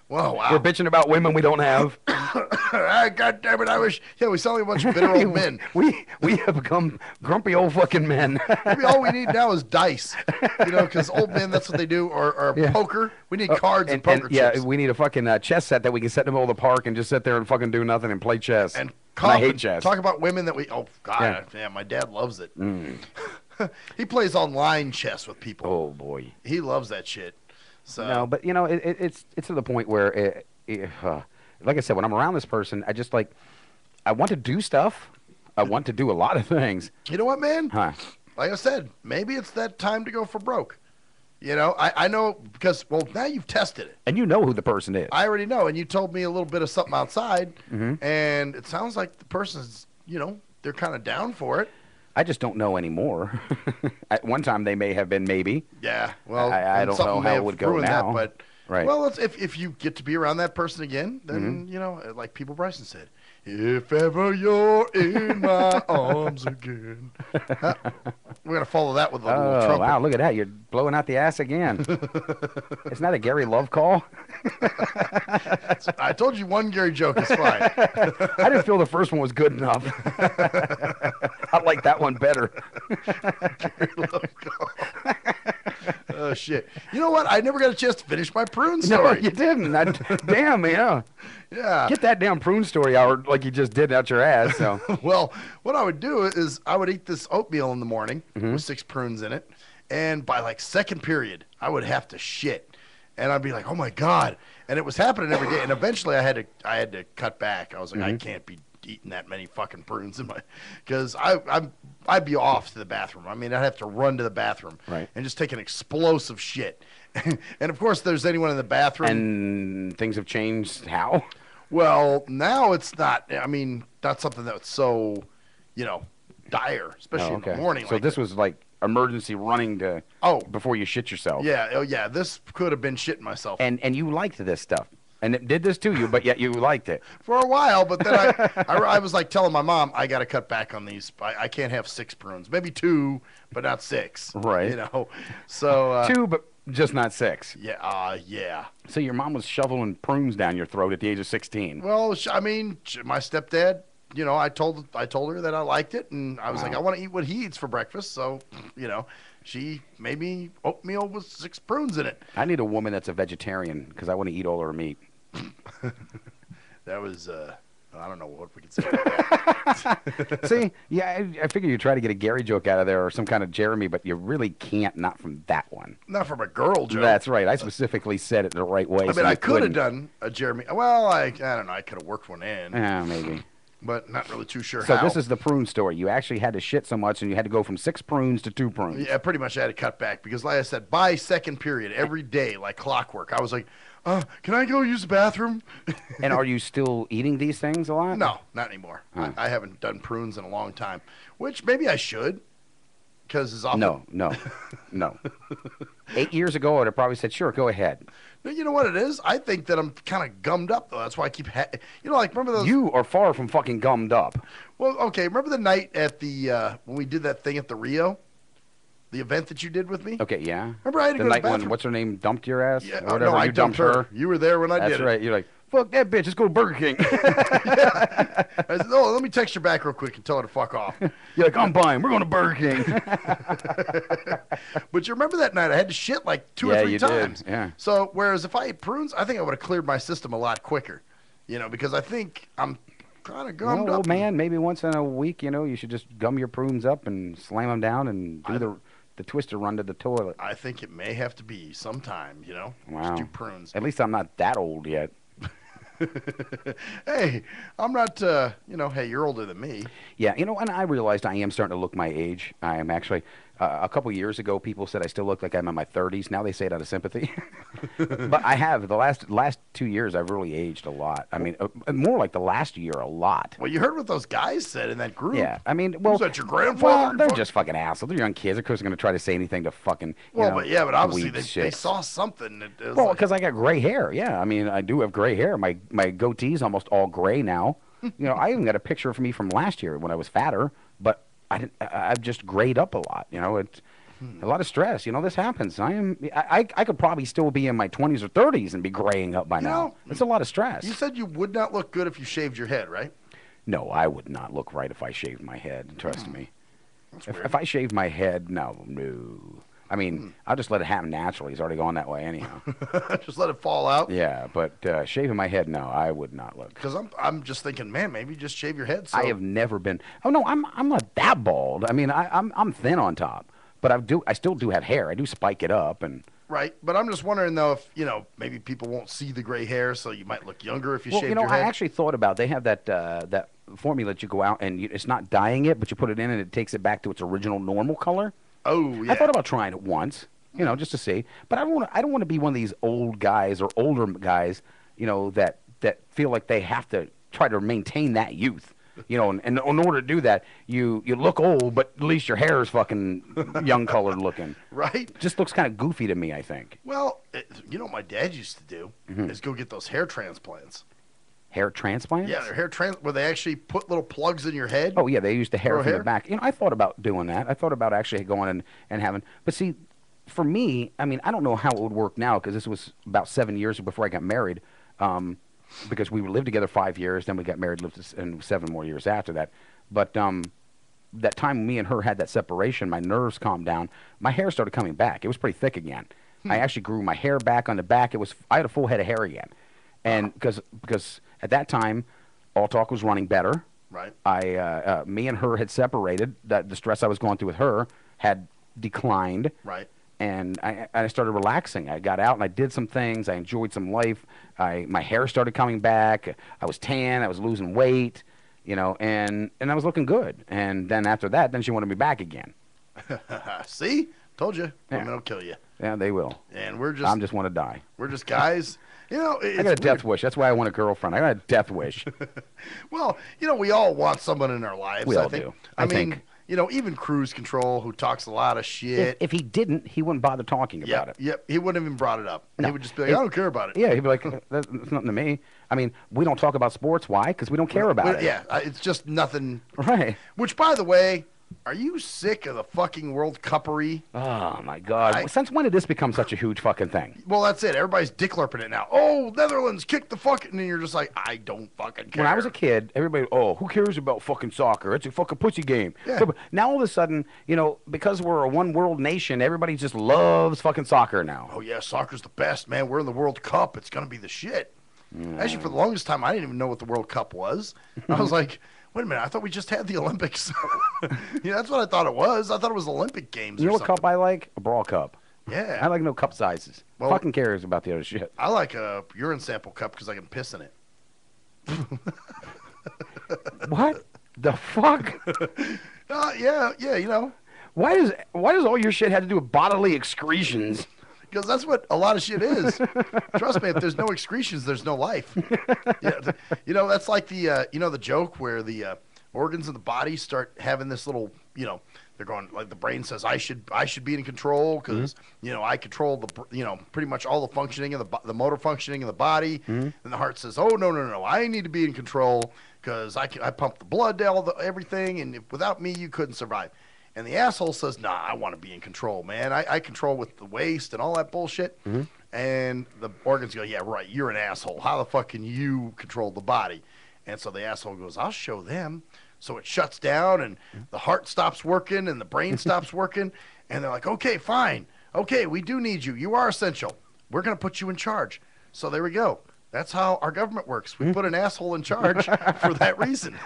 Whoa, wow. We're bitching about women we don't have. God damn it, I wish... Yeah, we sound like a bunch of bitter old men. We have become grumpy old fucking men. Maybe all we need now is dice. Because old men, that's what they do, or Yeah. poker. We need cards and poker yeah, chips. we need a fucking chess set that we can set in the middle of the park and just sit there and fucking do nothing and play chess. And I hate chess. Talk about women that we... Oh, God. Yeah. Yeah, my dad loves it. He plays online chess with people. Oh, boy. He loves that shit. So No, but, it's to the point where, like I said, when I'm around this person, I just, I want to do stuff. I want to do a lot of things. You know what, man? Huh. Like I said, maybe it's that time to go for broke. I know because, well, now you've tested it. And you know who the person is. I already know, and you told me a little bit of something outside, Mhm. and it sounds like the person's, they're kind of down for it. I just don't know anymore. At one time, they may have been maybe. Yeah, well, I and don't something know may how it have would go ruined now. That, but Right. well, if you get to be around that person again, then like People Bryson said, if ever you're in my arms again. Huh? We're gonna follow that with a little Oh, trumpet. wow, look at that. You're blowing out the ass again. Isn't that a Gary Love call? I told you one Gary joke is fine. I didn't feel the first one was good enough. I like that one better. Oh, shit. You know what? I never got a chance to finish my prune No, story. you didn't. Damn, yeah. Yeah. Get that damn prune story out like you just did out your ass. So. Well, what I would do is I would eat this oatmeal in the morning Mm-hmm. with 6 prunes in it, and by like second period, I would have to shit, and I'd be like, "Oh my god!" And it was happening every day, and eventually I had to cut back. I was like, Mm-hmm. I can't be eating that many fucking prunes in my, because I'd be off to the bathroom. I mean, I'd have to run to the bathroom Right. and just take an explosive shit. And of course, there's anyone in the bathroom. And things have changed. How? Well, now it's not. I mean, not something that's so, dire, especially in the morning. So like this was like emergency running to before you shit yourself. Yeah, oh yeah, this could have been shitting myself And you liked this stuff. And it did this to you, but yet you liked it. for a while. But then I was like telling my mom, I got to cut back on these. I can't have 6 prunes, maybe 2, but not 6. Right. So 2, but just not 6. Yeah, yeah. So your mom was shoveling prunes down your throat at the age of 16. Well, I mean, my stepdad. I told her that I liked it, and I was like, I want to eat what he eats for breakfast. So, she made me oatmeal with 6 prunes in it. I need a woman that's a vegetarian because I want to eat all her meat. That was I don't know what we can say about that. See, yeah, I figure you try to get a Gary joke out of there or some kind of Jeremy, but you really can't, not from that one. Not from a girl joke. That's right. I specifically said it the right way. I mean, I could have done a Jeremy. Well, I don't know. I could have worked one in. Yeah, maybe. But not really too sure so how. This is the prune story. You actually had to shit so much, and you had to go from 6 prunes to 2 prunes. Yeah, pretty much I had to cut back because, like I said, by second period, every day, like clockwork, I was like, can I go use the bathroom? And are you still eating these things a lot? No, not anymore. I haven't done prunes in a long time, which maybe I should. Because as often... No. 8 years ago, I would have probably said, sure, go ahead. No, you know what it is? I think that I'm kind of gummed up, though. That's why I keep... remember those... You are far from fucking gummed up. Well, okay, remember the night at the... when we did that thing at the Rio? The event that you did with me? Okay, yeah. Remember I had to go to the bathroom? When, what's her name, dumped your ass? Yeah, or whatever, no, I you dumped her. You were there when I did it. That's right. You're like, fuck that bitch, let's go to Burger King. Yeah. I said, let me text her back real quick and tell her to fuck off. You're like, I'm buying. We're going to Burger King. But you remember that night? I had to shit like 2 or 3 times. Did. Yeah. So, whereas if I ate prunes, I think I would have cleared my system a lot quicker. Because I think I'm kind of gummed up. Well, man, maybe once in a week, you should just gum your prunes up and slam them down and do the twister run to the toilet. I think it may have to be sometime, Wow. Just do prunes. At least I'm not that old yet. Hey, I'm not, hey, you're older than me. Yeah, and I realized I am starting to look my age. I am actually, a couple years ago, people said I still look like I'm in my 30s. Now they say it out of sympathy. But I have. The last 2 years, I've really aged a lot. I mean, more like the last year, a lot. Well, you heard what those guys said in that group. Yeah, I mean, well... Was that your grandfather? Well, they're just fucking assholes. They're young kids. Of course, they're going to try to say anything to fucking, but obviously they saw something. Well, because I got gray hair, yeah. I mean, I do have gray hair. My goatee's almost all gray now. I even got a picture of me from last year when I was fatter, but I've just grayed up a lot. It's a lot of stress. This happens. I could probably still be in my 20s or 30s and be graying up by now. It's a lot of stress. You said you would not look good if you shaved your head, right? No, I would not look right if I shaved my head. Trust me. If I shaved my head, no. I mean, I'll just let it happen naturally. It's already going that way anyhow. Just let it fall out? Yeah, but shaving my head, no, I would not look. Because I'm just thinking, man, maybe just shave your head. So. I have never been. Oh no, I'm not that bald. I mean, I'm thin on top, but I still do have hair. I do spike it up and. Right, but I'm just wondering though if maybe people won't see the gray hair, so you might look younger if you shave your head. I actually thought about. They have that formula that you go out and it's not dyeing it, but you put it in and it takes it back to its original normal color. Oh, yeah. I thought about trying it once, just to see. But I don't want to be one of these old guys or older guys, that feel like they have to try to maintain that youth. And in order to do that, you look old, but at least your hair is fucking young colored looking. Right? Just looks kind of goofy to me, I think. Well, what my dad used to do is go get those hair transplants. Hair transplants? Yeah, they're where they actually put little plugs in your head. Oh, yeah, they use the hair from the back. I thought about doing that. I thought about actually going and having... But see, for me, I mean, I don't know how it would work now because this was about 7 years before I got married because we lived together 5 years, then we got married, lived 7 more years after that. But that time me and her had that separation, my nerves calmed down. My hair started coming back. It was pretty thick again. I actually grew my hair back on the back. I had a full head of hair again. And because at that time, All Talk was running better. Right. Me and her had separated. The stress I was going through with her had declined. Right. And I started relaxing. I got out and I did some things. I enjoyed some life. My hair started coming back. I was tan. I was losing weight. And I was looking good. And then after that, then she wanted me back again. See? Told you. Yeah. Women will kill you. Yeah, they will. And I just want to die. We're just guys. I got a death wish. That's why I want a girlfriend. I got a death wish. Well, we all want someone in our lives. We all do. I mean, even Cruise Control, who talks a lot of shit. If he didn't, he wouldn't bother talking about it. Yep. He wouldn't have even brought it up. No. He would just be like, I don't care about it. Yeah, he'd be like, that's nothing to me. I mean, we don't talk about sports. Why? Because we don't care about it. Yeah, it's just nothing. Right. Which, by the way, are you sick of the fucking World Cuppery? Oh, my God. Since when did this become such a huge fucking thing? Well, that's it. Everybody's dick-lurping it now. Oh, Netherlands kicked the fucking... And you're just like, I don't fucking care. When I was a kid, everybody, who cares about fucking soccer? It's a fucking pussy game. Yeah. So, now, all of a sudden, because we're a one-world nation, everybody just loves fucking soccer now. Oh, yeah, soccer's the best, man. We're in the World Cup. It's going to be the shit. Actually, for the longest time, I didn't even know what the World Cup was. I was like, wait a minute, I thought we just had the Olympics. Yeah, that's what I thought it was. I thought it was Olympic Games You or know what something. cup I like? A brawl cup. Yeah. I like no cup sizes. Well- Fucking cares about the other shit. I like a urine sample cup because I can piss in it. What the fuck? Yeah, you know. Why does all your shit have to do with bodily excretions? Because that's what a lot of shit is. Trust me, if there's no excretions, there's no life. Yeah, you know, that's like the the joke where the organs in the body start having this little, they're going like the brain says I should be in control because I control the pretty much all the functioning of the motor functioning in the body, and the heart says, oh no, I need to be in control because I pump the blood to everything, and without me you couldn't survive. And the asshole says, nah, I want to be in control, man. I control with the waste and all that bullshit. And the organs go, yeah, right, you're an asshole. How the fuck can you control the body? And so the asshole goes, I'll show them. So it shuts down, and the heart stops working, and the brain stops working. And they're like, okay, fine. Okay, we do need you. You are essential. We're going to put you in charge. So there we go. That's how our government works. We put an asshole in charge for that reason.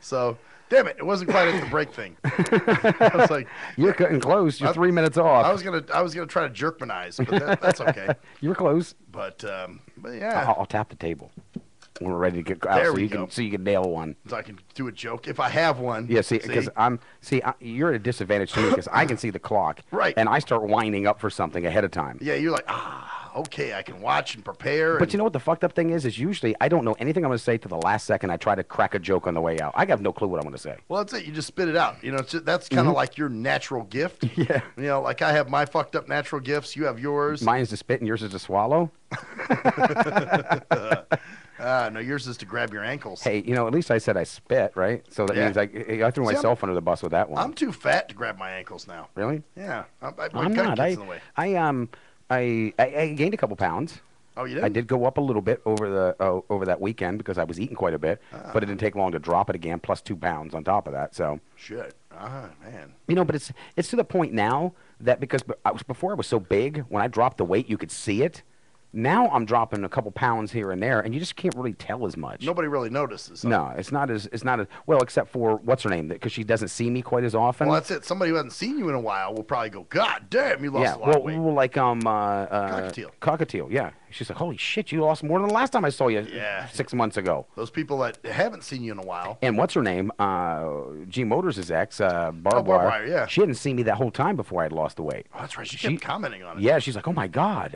So... damn it! It wasn't quite at the break thing. I was like, "You're cutting close. You're 3 minutes off." I was gonna try to Jerkmanize, but that's okay. You're close. But yeah, I'll tap the table when we're ready to get out, There so we you go. can nail one. So I can do a joke if I have one. Yeah, see, because you're at a disadvantage to me because I can see the clock, Right. And I start winding up for something ahead of time. Yeah, you're like, okay, I can watch and prepare. But you know what the fucked up thing is usually I don't know anything I'm going to say to the last second. I try to crack a joke on the way out. I have no clue what I'm going to say. Well, that's it. You just spit it out. That's kind of like your natural gift. Yeah. Like I have my fucked up natural gifts. You have yours. Mine is to spit and yours is to swallow. No, yours is to grab your ankles. Hey, at least I said I spit, right? So that means I threw See, myself under the bus with that one. I'm too fat to grab my ankles now. Really? Yeah. I'm my gut not. gets in the way. I gained a couple pounds. Oh, you did? I did go up a little bit over that weekend because I was eating quite a bit, but it didn't take long to drop it again, plus 2 pounds on top of that. So shit, man. but it's to the point now that because before I was so big, when I dropped the weight, you could see it. Now I'm dropping a couple pounds here and there, and you just can't really tell as much. Nobody really notices. Huh? No, it's not as well, except for what's her name, because she doesn't see me quite as often. Well, that's it. Somebody who hasn't seen you in a while will probably go, God damn, you lost a lot of weight. Well, like Cockatiel. Yeah, she's like, holy shit, you lost more than the last time I saw you. 6 months ago. Those people that haven't seen you in a while. And what's her name? G Motors' ex, Barbara. Barbed Wire, yeah. She hadn't seen me that whole time before I had lost the weight. Oh, that's right. She kept commenting on it. Yeah, she's like, oh my god.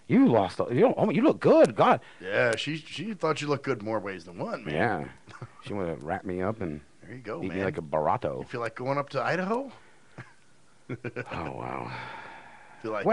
You lost. You look good. God. Yeah, she thought you looked good in more ways than one, man. Yeah, she wanted to wrap me up and there you go, eat man. me like a barato. You feel like going up to Idaho? Oh wow. Feel like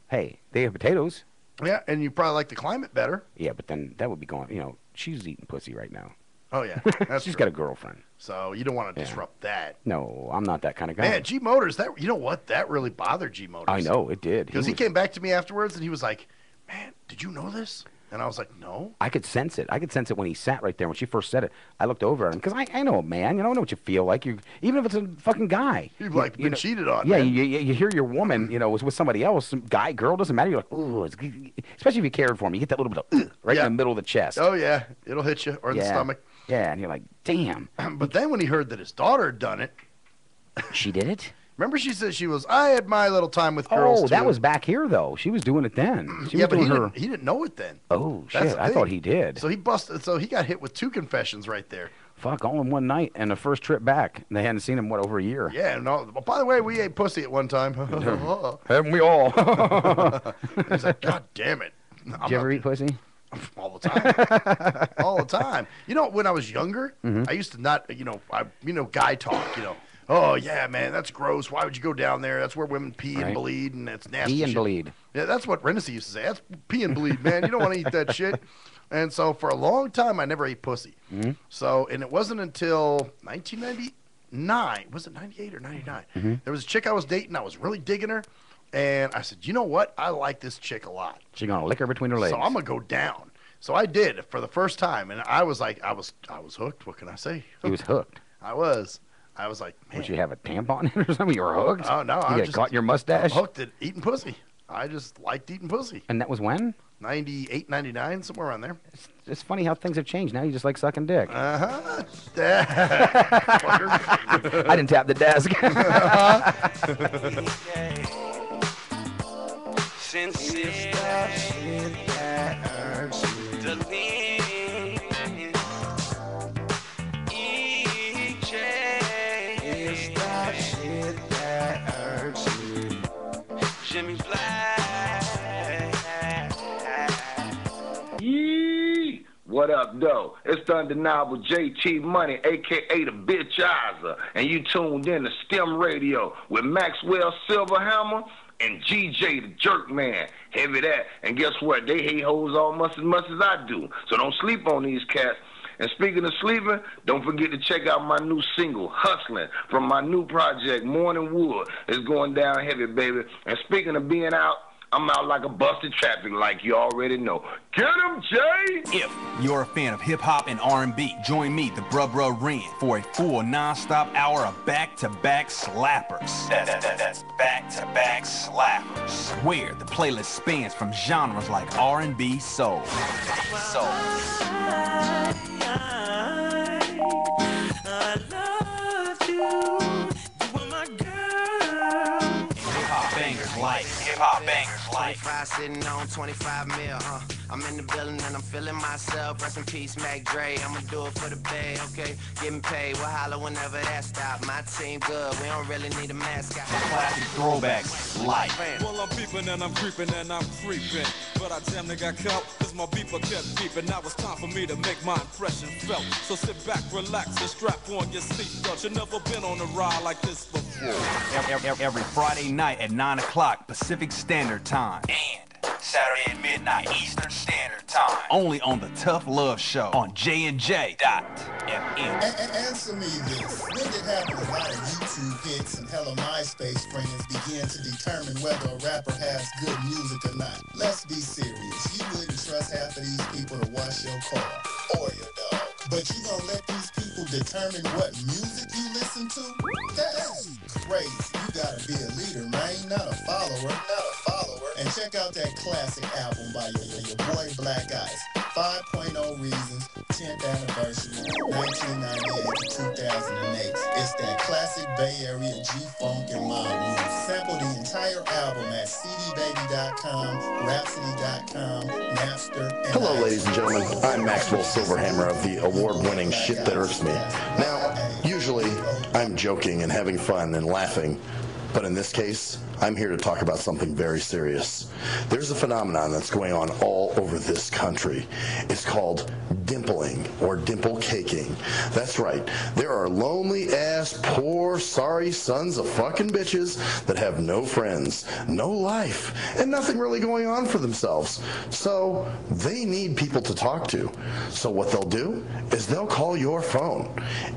hey, they have potatoes. Yeah, and you probably like the climate better. Yeah, but then that would be going. She's eating pussy right now. Oh yeah, she's got a girlfriend. So you don't want to disrupt that. No, I'm not that kind of guy. Man, G Motors, you know what? That really bothered G Motors. I know it did. Because he came back to me afterwards and he was like, "Man, did you know this?" And I was like, "No." I could sense it. I could sense it when he sat right there. When she first said it, I looked over at him because I know a man. I know what you feel like. Even if it's a fucking guy. You've been cheated on. Yeah, man. you hear your woman, was with somebody else, some guy, girl, doesn't matter. You're like, ooh, especially if you cared for him, you get that little bit of right in the middle of the chest. Oh yeah, it'll hit you or in the stomach. Yeah, and you're like, damn. But then when he heard that his daughter had done it, she did it. Remember, she said I had my little time with girls. Oh, that was back here though. She was doing it then. Yeah, but he didn't know it then. Oh shit! I thought he did. So he busted. So he got hit with 2 confessions right there. Fuck, all in one night and the first trip back. They hadn't seen him over a year. Yeah. No. By the way, we ate pussy at one time. Haven't we all? He's like, God damn it. Did you ever eat pussy? All the time. All the time. When I was younger, Mm-hmm. I used to not, guy talk, Oh, yeah, man, that's gross. Why would you go down there? That's where women pee and bleed, and it's nasty Pee and shit. bleed. Yeah, that's what Renessy used to say. That's pee and bleed, man. You don't want to eat that shit. And so for a long time, I never ate pussy. Mm-hmm. So, and it wasn't until 1999. Was it 98 or 99? Mm-hmm. There was a chick I was dating. I was really digging her. And I said, you know what? I like this chick a lot. She's going to lick her between her legs. So I'm going to go down. So I did for the first time. And I was like, I was hooked. What can I say? He was hooked. I was like, man. Would you have a tampon in or something? You were hooked? Oh, no. You got caught in your mustache? I'm hooked at eating pussy. I just liked eating pussy. And that was when? 98, 99, somewhere around there. It's funny how things have changed. Now you just like sucking dick. Uh-huh. I didn't tap the desk. Sincere shit that hurts to leave. EJ is that shit that hurts me. Jimmy Black. Yee! What up, though? It's the undeniable JT Money, a.k.a. the Bitchizer, and you tuned in to STIM Radio with Maxwell Silverhammer and GJ the Jerk Man. Heavy that. And guess what? They hate hoes almost as much as I do. So don't sleep on these cats. And speaking of sleeping, don't forget to check out my new single, Hustling, from my new project, Morning Wood. It's going down heavy, baby. And speaking of being out, I'm out like a busted traffic like you already know. Get him, Jay! If you're a fan of hip-hop and R&B, join me, the Bruh Ren, for a full non-stop hour of back-to-back slappers. That's back-to-back slappers. Where the playlist spans from genres like R&B, soul. I loved you. You were my girl. Hip-hop bangers like 25 sitting on 25 mil, I'm in the building and I'm feeling myself. Rest in peace, Mac Dre. I'ma do it for the bay, okay? Getting paid, we'll holler whenever that stop. My team good, we don't really need a mascot. classic throwbacks like. Well, I'm peeping and I'm creeping and I'm creeping. But I damn near got caught, cause my beeper kept beeping. Now it's time for me to make my impression felt. So sit back, relax, and strap on your seatbelt. You've never been on a ride like this before. Every Friday night at 9 o'clock Pacific Standard Time. And Saturday at midnight Eastern Standard Time. Only on the Tough Love Show on JNJ.FM. Answer me this. When did having a lot of YouTube hits and hella MySpace friends begin to determine whether a rapper has good music or not? Let's be serious. You wouldn't trust half of these people to wash your car or your dog. But you gonna let these people determine what music you listen to? That's crazy. You gotta be a leader, man, not a follower. And check out that classic album by your boy Black Ice, 5.0 Reasons, 10th Anniversary, 1998 to 2008. It's that classic Bay Area G-Funk and mob music. Sample the entire album at cdbaby.com, rhapsody.com, Napster, and Hello, ladies and gentlemen. I'm Maxwell Silverhammer of the award-winning Shit That Irks Me. Now, usually, I'm joking and having fun and laughing, but in this case, I'm here to talk about something very serious. There's a phenomenon that's going on all over this country. It's called dimpling or dimple caking. That's right. There are lonely-ass, poor, sorry sons of fucking bitches that have no friends, no life, and nothing really going on for themselves. So they need people to talk to. So what they'll do is they'll call your phone.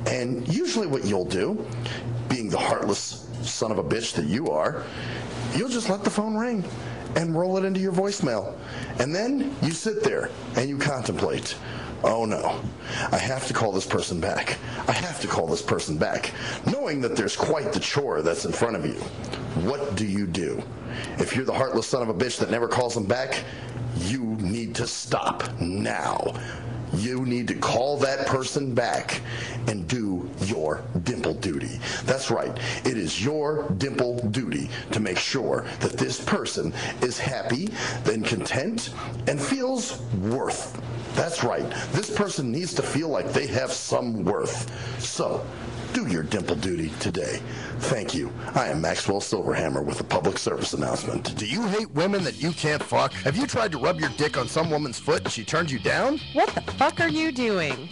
And usually what you'll do, being the heartless son of a bitch that you are, you'll just let the phone ring and roll it into your voicemail. And then you sit there and you contemplate, oh no, I have to call this person back. I have to call this person back, knowing that there's quite the chore that's in front of you. What do you do? If you're the heartless son of a bitch that never calls them back, you need to stop now. You need to call that person back and do your dimple duty. That's right. It is your dimple duty to make sure that this person is happy, then content, and feels worth. That's right. This person needs to feel like they have some worth. So, do your dimple duty today. Thank you. I am Maxwell Silverhammer with a public service announcement. Do you hate women that you can't fuck? Have you tried to rub your dick on some woman's foot and she turned you down? What the fuck are you doing?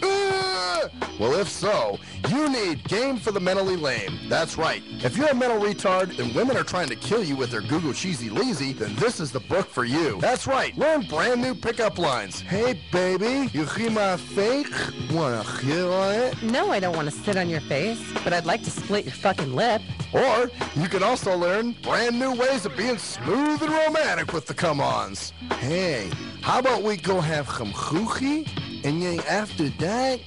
Well, if so, you need Game for the Mentally Lame. That's right. If you're a mental retard and women are trying to kill you with their Google Cheesy Leezy, then this is the book for you. That's right. Learn brand new pickup lines. Hey, baby, you hear my fake? Wanna hear on it? No, I don't want to sit on your face, but I'd like to split your fucking lip. Or you can also learn brand new ways of being smooth and romantic with the come-ons. Hey, how about we go have some choochie, and then after that,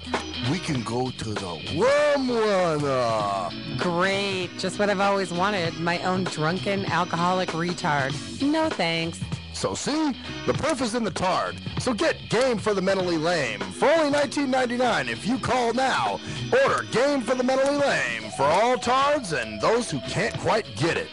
we can go to the Worm Runner. Great. Just what I've always wanted. My own drunken alcoholic retard. No thanks. So see, the proof is in the tard. So get Game for the Mentally Lame for only $19.99 if you call now. Order Game for the Mentally Lame for all tards and those who can't quite get it.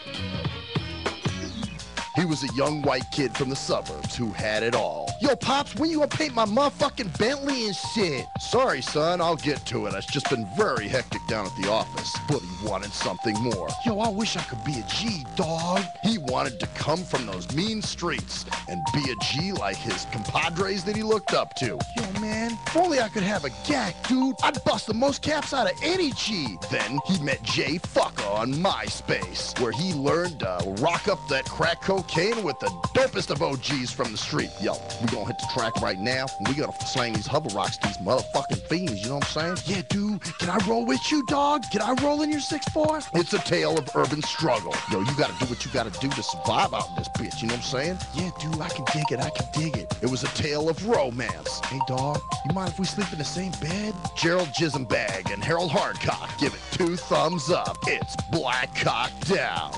He was a young white kid from the suburbs who had it all. Yo, Pops, when you gonna paint my motherfucking Bentley and shit? Sorry, son, I'll get to it. It's just been very hectic down at the office. But he wanted something more. Yo, I wish I could be a G, dog. He wanted to come from those mean streets and be a G like his compadres that he looked up to. Yo, man, if only I could have a gack, dude. I'd bust the most caps out of any G. Then he met Jay Fucker on MySpace, where he learned to rock up that crack cocaine with the dopest of OGs from the street. Yo, we gonna hit the track right now, and we gotta slang these hover rocks to these motherfucking fiends, you know what I'm saying? Yeah, dude, can I roll with you, dog? Can I roll in your 6'4"? It's a tale of urban struggle. Yo, you gotta do what you gotta do to survive out in this bitch, you know what I'm saying? Yeah, dude, I can dig it, I can dig it. It was a tale of romance. Hey, dog, you mind if we sleep in the same bed? Gerald Jismbag and Harold Hardcock give it 2 thumbs up. It's Black Cock Down.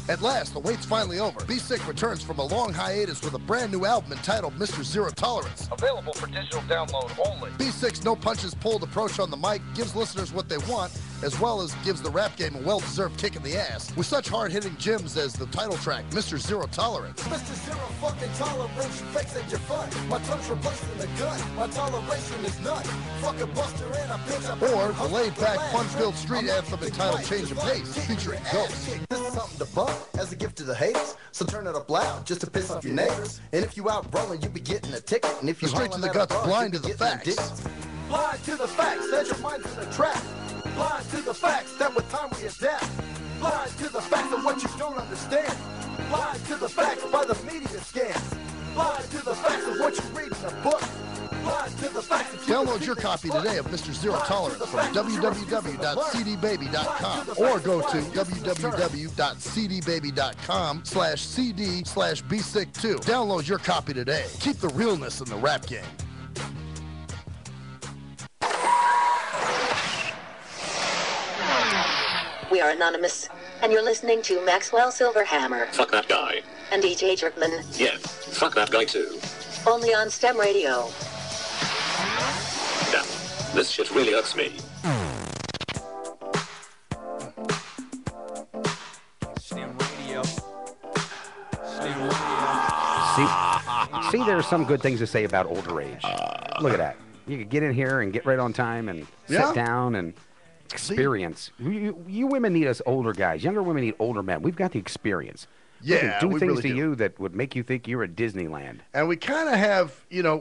At last, the wait's finally over. Be Sick returns from a long hiatus with a brand new album entitled Mr. Zero Tolerance. Available for digital download only. Be Sick's no punches pulled approach on the mic gives listeners what they want, as well as gives the rap game a well-deserved kick in the ass, with such hard-hitting gems as the title track, Mr. Zero Tolerance. Mr. Zero fucking tolerance, you fakes ain't your fun. My tongue's replacing the gun, my toleration is none. Fuck a buster and a bitch. Or the laid-back, fun-filled street anthem entitled Change of Pace, featuring Ghost. This is something to bump as a gift to the haters, so turn it up loud just to piss off your neighbors. And if you out rolling, you be getting a ticket. And if you straight to the guts, blind to the facts. Blind to the facts that your mind's in a trap. Blind to the facts that with time we adapt. Blind to the facts of what you don't understand. Blind to the facts by the media scans. Blind to the facts of what you read in a book. Blind to the facts of Download your copy today of Mr. Zero Tolerance from www.cdbaby.com or go to www.cdbaby.com/cd/bsick2. Download your copy today. Keep the realness in the rap game. We are anonymous, and you're listening to Maxwell Silverhammer Fuck that guy. and DJ Jerkman, Yeah, fuck that guy too. only on STEM Radio. Damn, this shit really irks me. STIM Radio. STIM Radio. See, there's some good things to say about older age. Look at that. You could get in here and get right on time and sit down and experience. You women need us older guys. Younger women need older men. We've got the experience. Yeah, do we things really to do. you that would make you think you're at Disneyland. And we kind of have,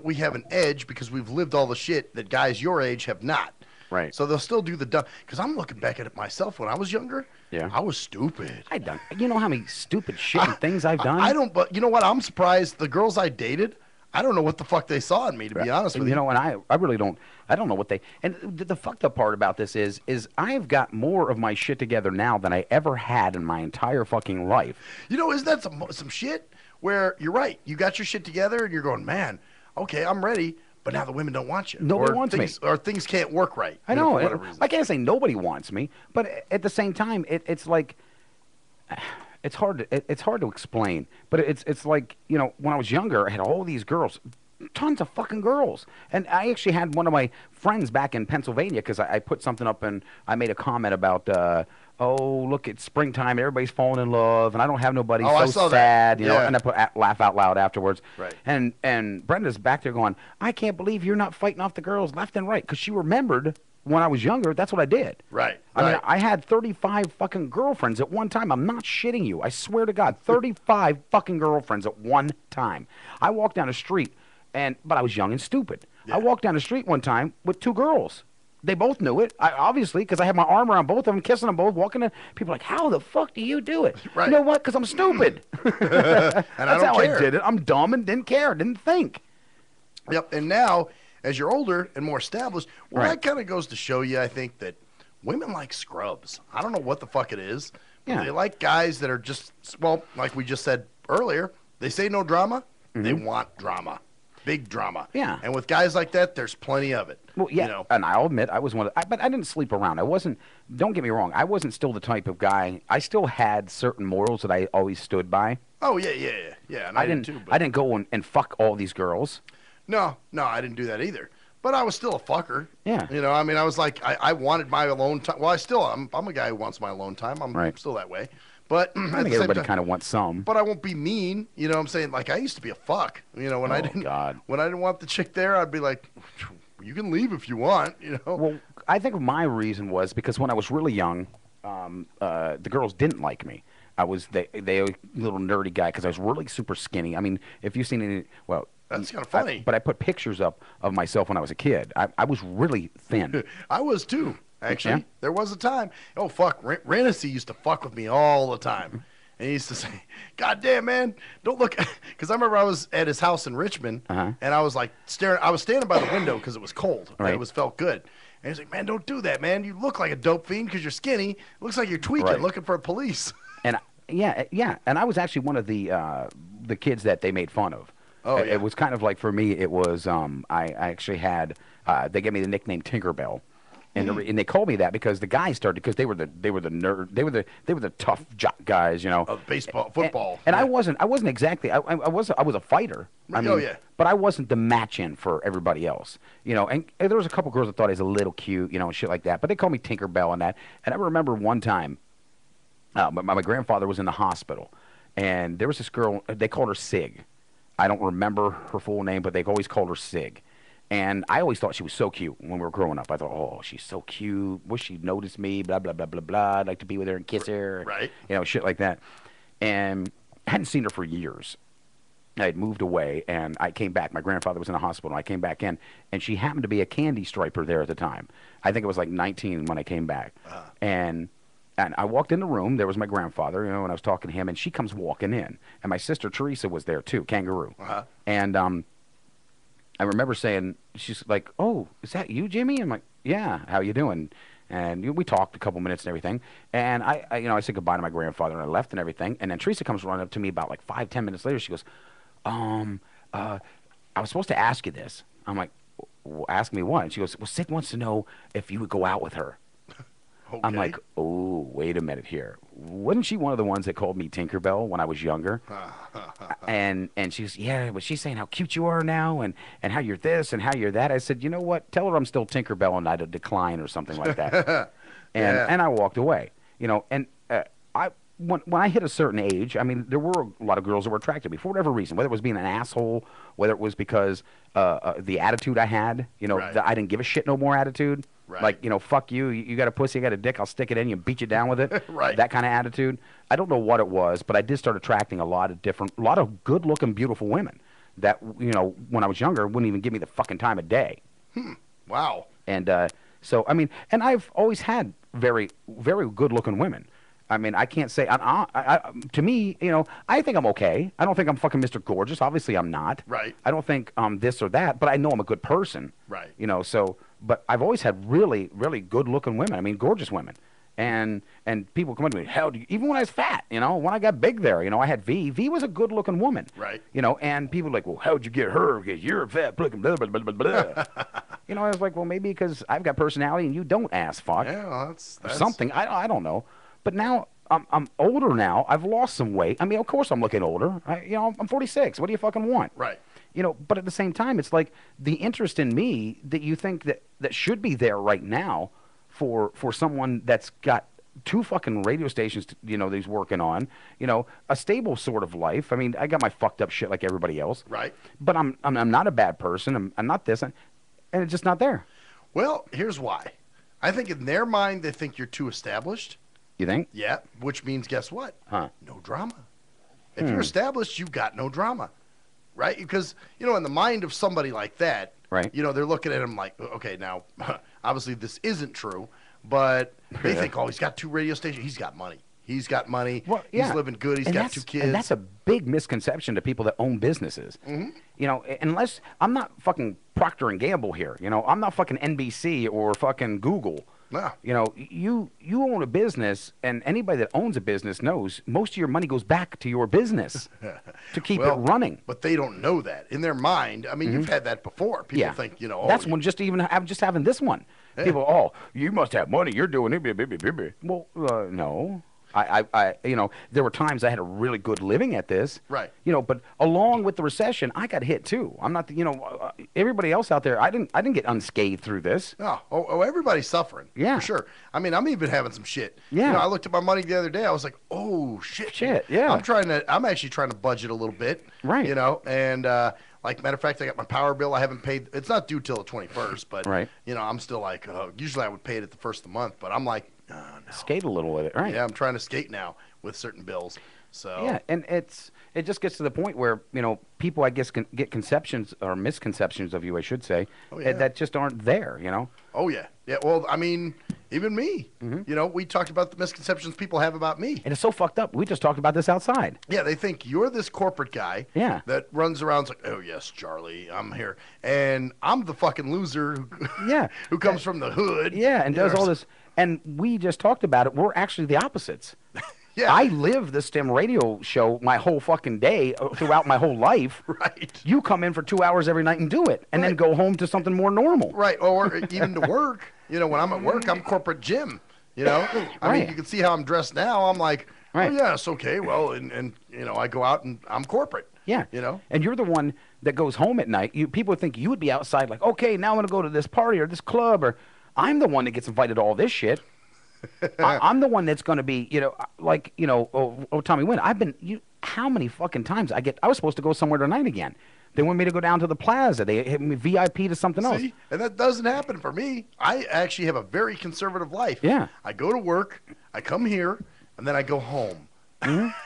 we have an edge because we've lived all the shit that guys your age have not. Right. So they'll still do the dumb. Because I'm looking back at it myself when I was younger. Yeah. I was stupid. You know how many stupid shit and things I've done? I don't, but you know what? I'm surprised the girls I dated, I don't know what the fuck they saw in me, to be honest with you. You know, and I really don't. I don't know what they. And the fucked up part about this is I've got more of my shit together now than I ever had in my entire fucking life. You know, isn't that some shit where you're right? You got your shit together and you're going, man, okay, I'm ready. But now the women don't want you. Nobody wants me. Or things can't work right. I know. I can't say nobody wants me, but at the same time, it's like. It's hard to explain, but it's like, when I was younger, I had all these girls, tons of fucking girls, and I actually had one of my friends back in Pennsylvania because I put something up and I made a comment about, look, it's springtime, everybody's falling in love, and I don't have nobody, I so saw sad, that. you know, and I put laugh out loud afterwards, Right. And Brenda's back there going, I can't believe you're not fighting off the girls left and right, because she remembered. When I was younger, that's what I did. Right. I mean, I had 35 fucking girlfriends at one time. I'm not shitting you. I swear to God, 35 fucking girlfriends at one time. I walked down the street, but I was young and stupid. Yeah. I walked down the street one time with 2 girls. They both knew it, obviously, because I had my arm around both of them, kissing them both, walking in. People are like, how the fuck do you do it? Right. You know what? Because I'm stupid. That's how I did it. I'm dumb and didn't care, didn't think. Yep, and now, as you're older and more established, that kind of goes to show you, I think, that women like scrubs. I don't know what the fuck it is. But they like guys that are just, like we just said earlier, they say no drama, they want drama. big drama. Yeah. And with guys like that, there's plenty of it. Well, yeah, You know? and I'll admit I was one of but I didn't sleep around. I wasn't, don't get me wrong, I wasn't still the type of guy, I still had certain morals that I always stood by. Oh, yeah. And I did too. But I didn't go and fuck all these girls. No, I didn't do that either. But I was still a fucker. Yeah. You know, I mean, I was like, I wanted my alone time. Well, I'm a guy who wants my alone time. I'm still that way. But I think everybody kind of wants some. But I won't be mean. You know what I'm saying? Like, I used to be a fuck. You know, when I didn't want the chick there, I'd be like, you can leave if you want, you know? Well, I think my reason was because when I was really young, the girls didn't like me. I was the little nerdy guy because I was really super skinny. I mean, if you've seen any, well, that's kind of funny. But I put pictures up of myself when I was a kid. I was really thin. I was too, actually. Yeah? There was a time. Oh, fuck. Renaissy used to fuck with me all the time. And he used to say, God damn, man, don't look. Because I remember I was at his house in Richmond, and I was like staring. I was standing by the window because it was cold. Right. And it felt good. And he's like, man, don't do that, man. You look like a dope fiend because you're skinny. It looks like you're tweaking, looking for police. And yeah, and I was actually one of the kids that they made fun of. Oh, yeah. It was kind of like, for me, it was, I actually had, they gave me the nickname Tinkerbell. And, and they called me that because the guys started, because they were the nerd, they were the tough jock guys, you know. Of baseball, football. And I wasn't exactly, I was a fighter. I mean, but I wasn't the match-in for everybody else, you know. And there was a couple girls that thought I was a little cute, you know, and shit like that. But they called me Tinkerbell and that. And I remember one time, my grandfather was in the hospital, and there was this girl, they called her Sig. I don't remember her full name, but they always called her Sig. And I always thought she was so cute when we were growing up. I thought, oh, she's so cute. Wish she'd notice me, blah, blah, blah, blah, blah. I'd like to be with her and kiss her. Right. You know, shit like that. And I hadn't seen her for years. I had moved away, and I came back. My grandfather was in the hospital, and I came back in. And she happened to be a candy striper there at the time. I think it was like 19 when I came back. And I walked in the room. There was my grandfather, you know, and I was talking to him, and she comes walking in. And my sister Teresa was there too, Kangaroo. And I remember saying, she's like, "Oh, is that you, Jimmy?" I'm like, "Yeah, how you doing?" And we talked a couple minutes and everything. And I said goodbye to my grandfather, and I left and everything. And then Teresa comes running up to me about like 5-10 minutes later. She goes, I was supposed to ask you this. I'm like, "Ask me what?" And she goes, "Well, Sid wants to know if you would go out with her." Okay. I'm like, oh, wait a minute here. Wasn't she one of the ones that called me Tinkerbell when I was younger? and she's, yeah, was she saying how cute you are now and how you're this and how you're that? I said, you know what? Tell her I'm still Tinkerbell and I'd decline or something like that. And I walked away. You know, and when I hit a certain age, I mean, there were a lot of girls that were attracted to me for whatever reason, whether it was being an asshole, whether it was because the attitude I had, you know, I didn't give a shit no more attitude. Right. Like, you know, fuck you, you got a pussy, you got a dick, I'll stick it in you and beat you down with it. Right. That kind of attitude. I don't know what it was, but I did start attracting a lot of good-looking, beautiful women that, you know, when I was younger, wouldn't even give me the fucking time of day. Wow. And so, I mean, and I've always had very, very good-looking women. I mean, I can't say, to me, you know, I think I'm okay. I don't think I'm fucking Mr. Gorgeous. Obviously, I'm not. Right. I don't think I'm this or that, but I know I'm a good person. Right. You know, so, but I've always had really, really good-looking women. I mean, gorgeous women. And people come up to me, hell, even when I was fat, you know, when I got big there, you know, I had V. V was a good-looking woman. Right. You know, and people are like, well, how'd you get her? Because you're a fat, blah, blah, blah, blah, blah, blah. You know, I was like, well, maybe because I've got personality and you don't, ass fuck. Yeah, well, that's something. I don't know. But now, I'm older now. I've lost some weight. I mean, of course I'm looking older. You know, I'm 46. What do you fucking want? Right. You know, but at the same time, it's like the interest in me that you think that should be there right now for someone that's got 2 fucking radio stations, you know, that he's working on, you know, a stable sort of life. I mean, I got my fucked up shit like everybody else. Right. But I'm not a bad person. I'm not this, and it's just not there. Well, here's why. I think in their mind, they think you're too established. You think? Yeah, which means, guess what? Huh. No drama. If you're established, you've got no drama, right? Because, you know, in the mind of somebody like that, right? You know, they're looking at him like, okay, now, obviously this isn't true, but they think, oh, he's got 2 radio stations. He's got money. He's got money. Well, He's living good. He's got 2 kids. And that's a big misconception to people that own businesses. You know, unless I'm not fucking Procter and Gamble here. You know, I'm not fucking NBC or fucking Google. No. You know, you own a business, and anybody that owns a business knows most of your money goes back to your business to keep it running. But they don't know that in their mind. I mean, you've had that before. People think, you know, oh, that's one. Just having this one. Yeah. People, oh, you must have money. You're doing it. Well, no. You know, there were times I had a really good living at this. Right. You know, but along with the recession, I got hit too. I'm not, you know, everybody else out there. I didn't get unscathed through this. No. Oh, everybody's suffering. Yeah. For sure. I mean, I'm even having some shit. Yeah. You know, I looked at my money the other day. I was like, oh shit. Yeah. I'm actually trying to budget a little bit. Right. You know, and like matter of fact, I got my power bill. I haven't paid. It's not due till the 21st, but you know, I'm still like, usually I would pay it at the first of the month, but I'm like. No. Skate a little with it, right? Yeah, I'm trying to skate now with certain bills. So yeah, and it just gets to the point where, you know, people, I guess, can get conceptions or misconceptions of you, I should say, that just aren't there, you know? Oh, yeah. Yeah, well, I mean, even me. You know, we talked about the misconceptions people have about me. And it's so fucked up. We just talked about this outside. Yeah, they think you're this corporate guy that runs around like, oh, yes, Charlie, I'm here. And I'm the fucking loser who comes from the hood. Yeah, and does all this. And we just talked about it. We're actually the opposites. Yeah. I live the STIM radio show my whole fucking day throughout my whole life. Right. You come in for 2 hours every night and do it, and then go home to something more normal. Right, or even to work. You know, when I'm at work, I'm corporate Jim. You know, I mean, you can see how I'm dressed now. I'm like, oh yeah, it's okay. Well, and you know, I go out and I'm corporate. Yeah. You know, and you're the one that goes home at night. People would think you would be outside, like, okay, now I'm gonna go to this party or this club, or I'm the one that gets invited to all this shit. I'm the one that's going to be, you know, like, you know, Tommy Wynn. How many fucking times I was supposed to go somewhere tonight again. They want me to go down to the plaza. They hit me VIP to something else. And that doesn't happen for me. I actually have a very conservative life. Yeah. I go to work, I come here, and then I go home.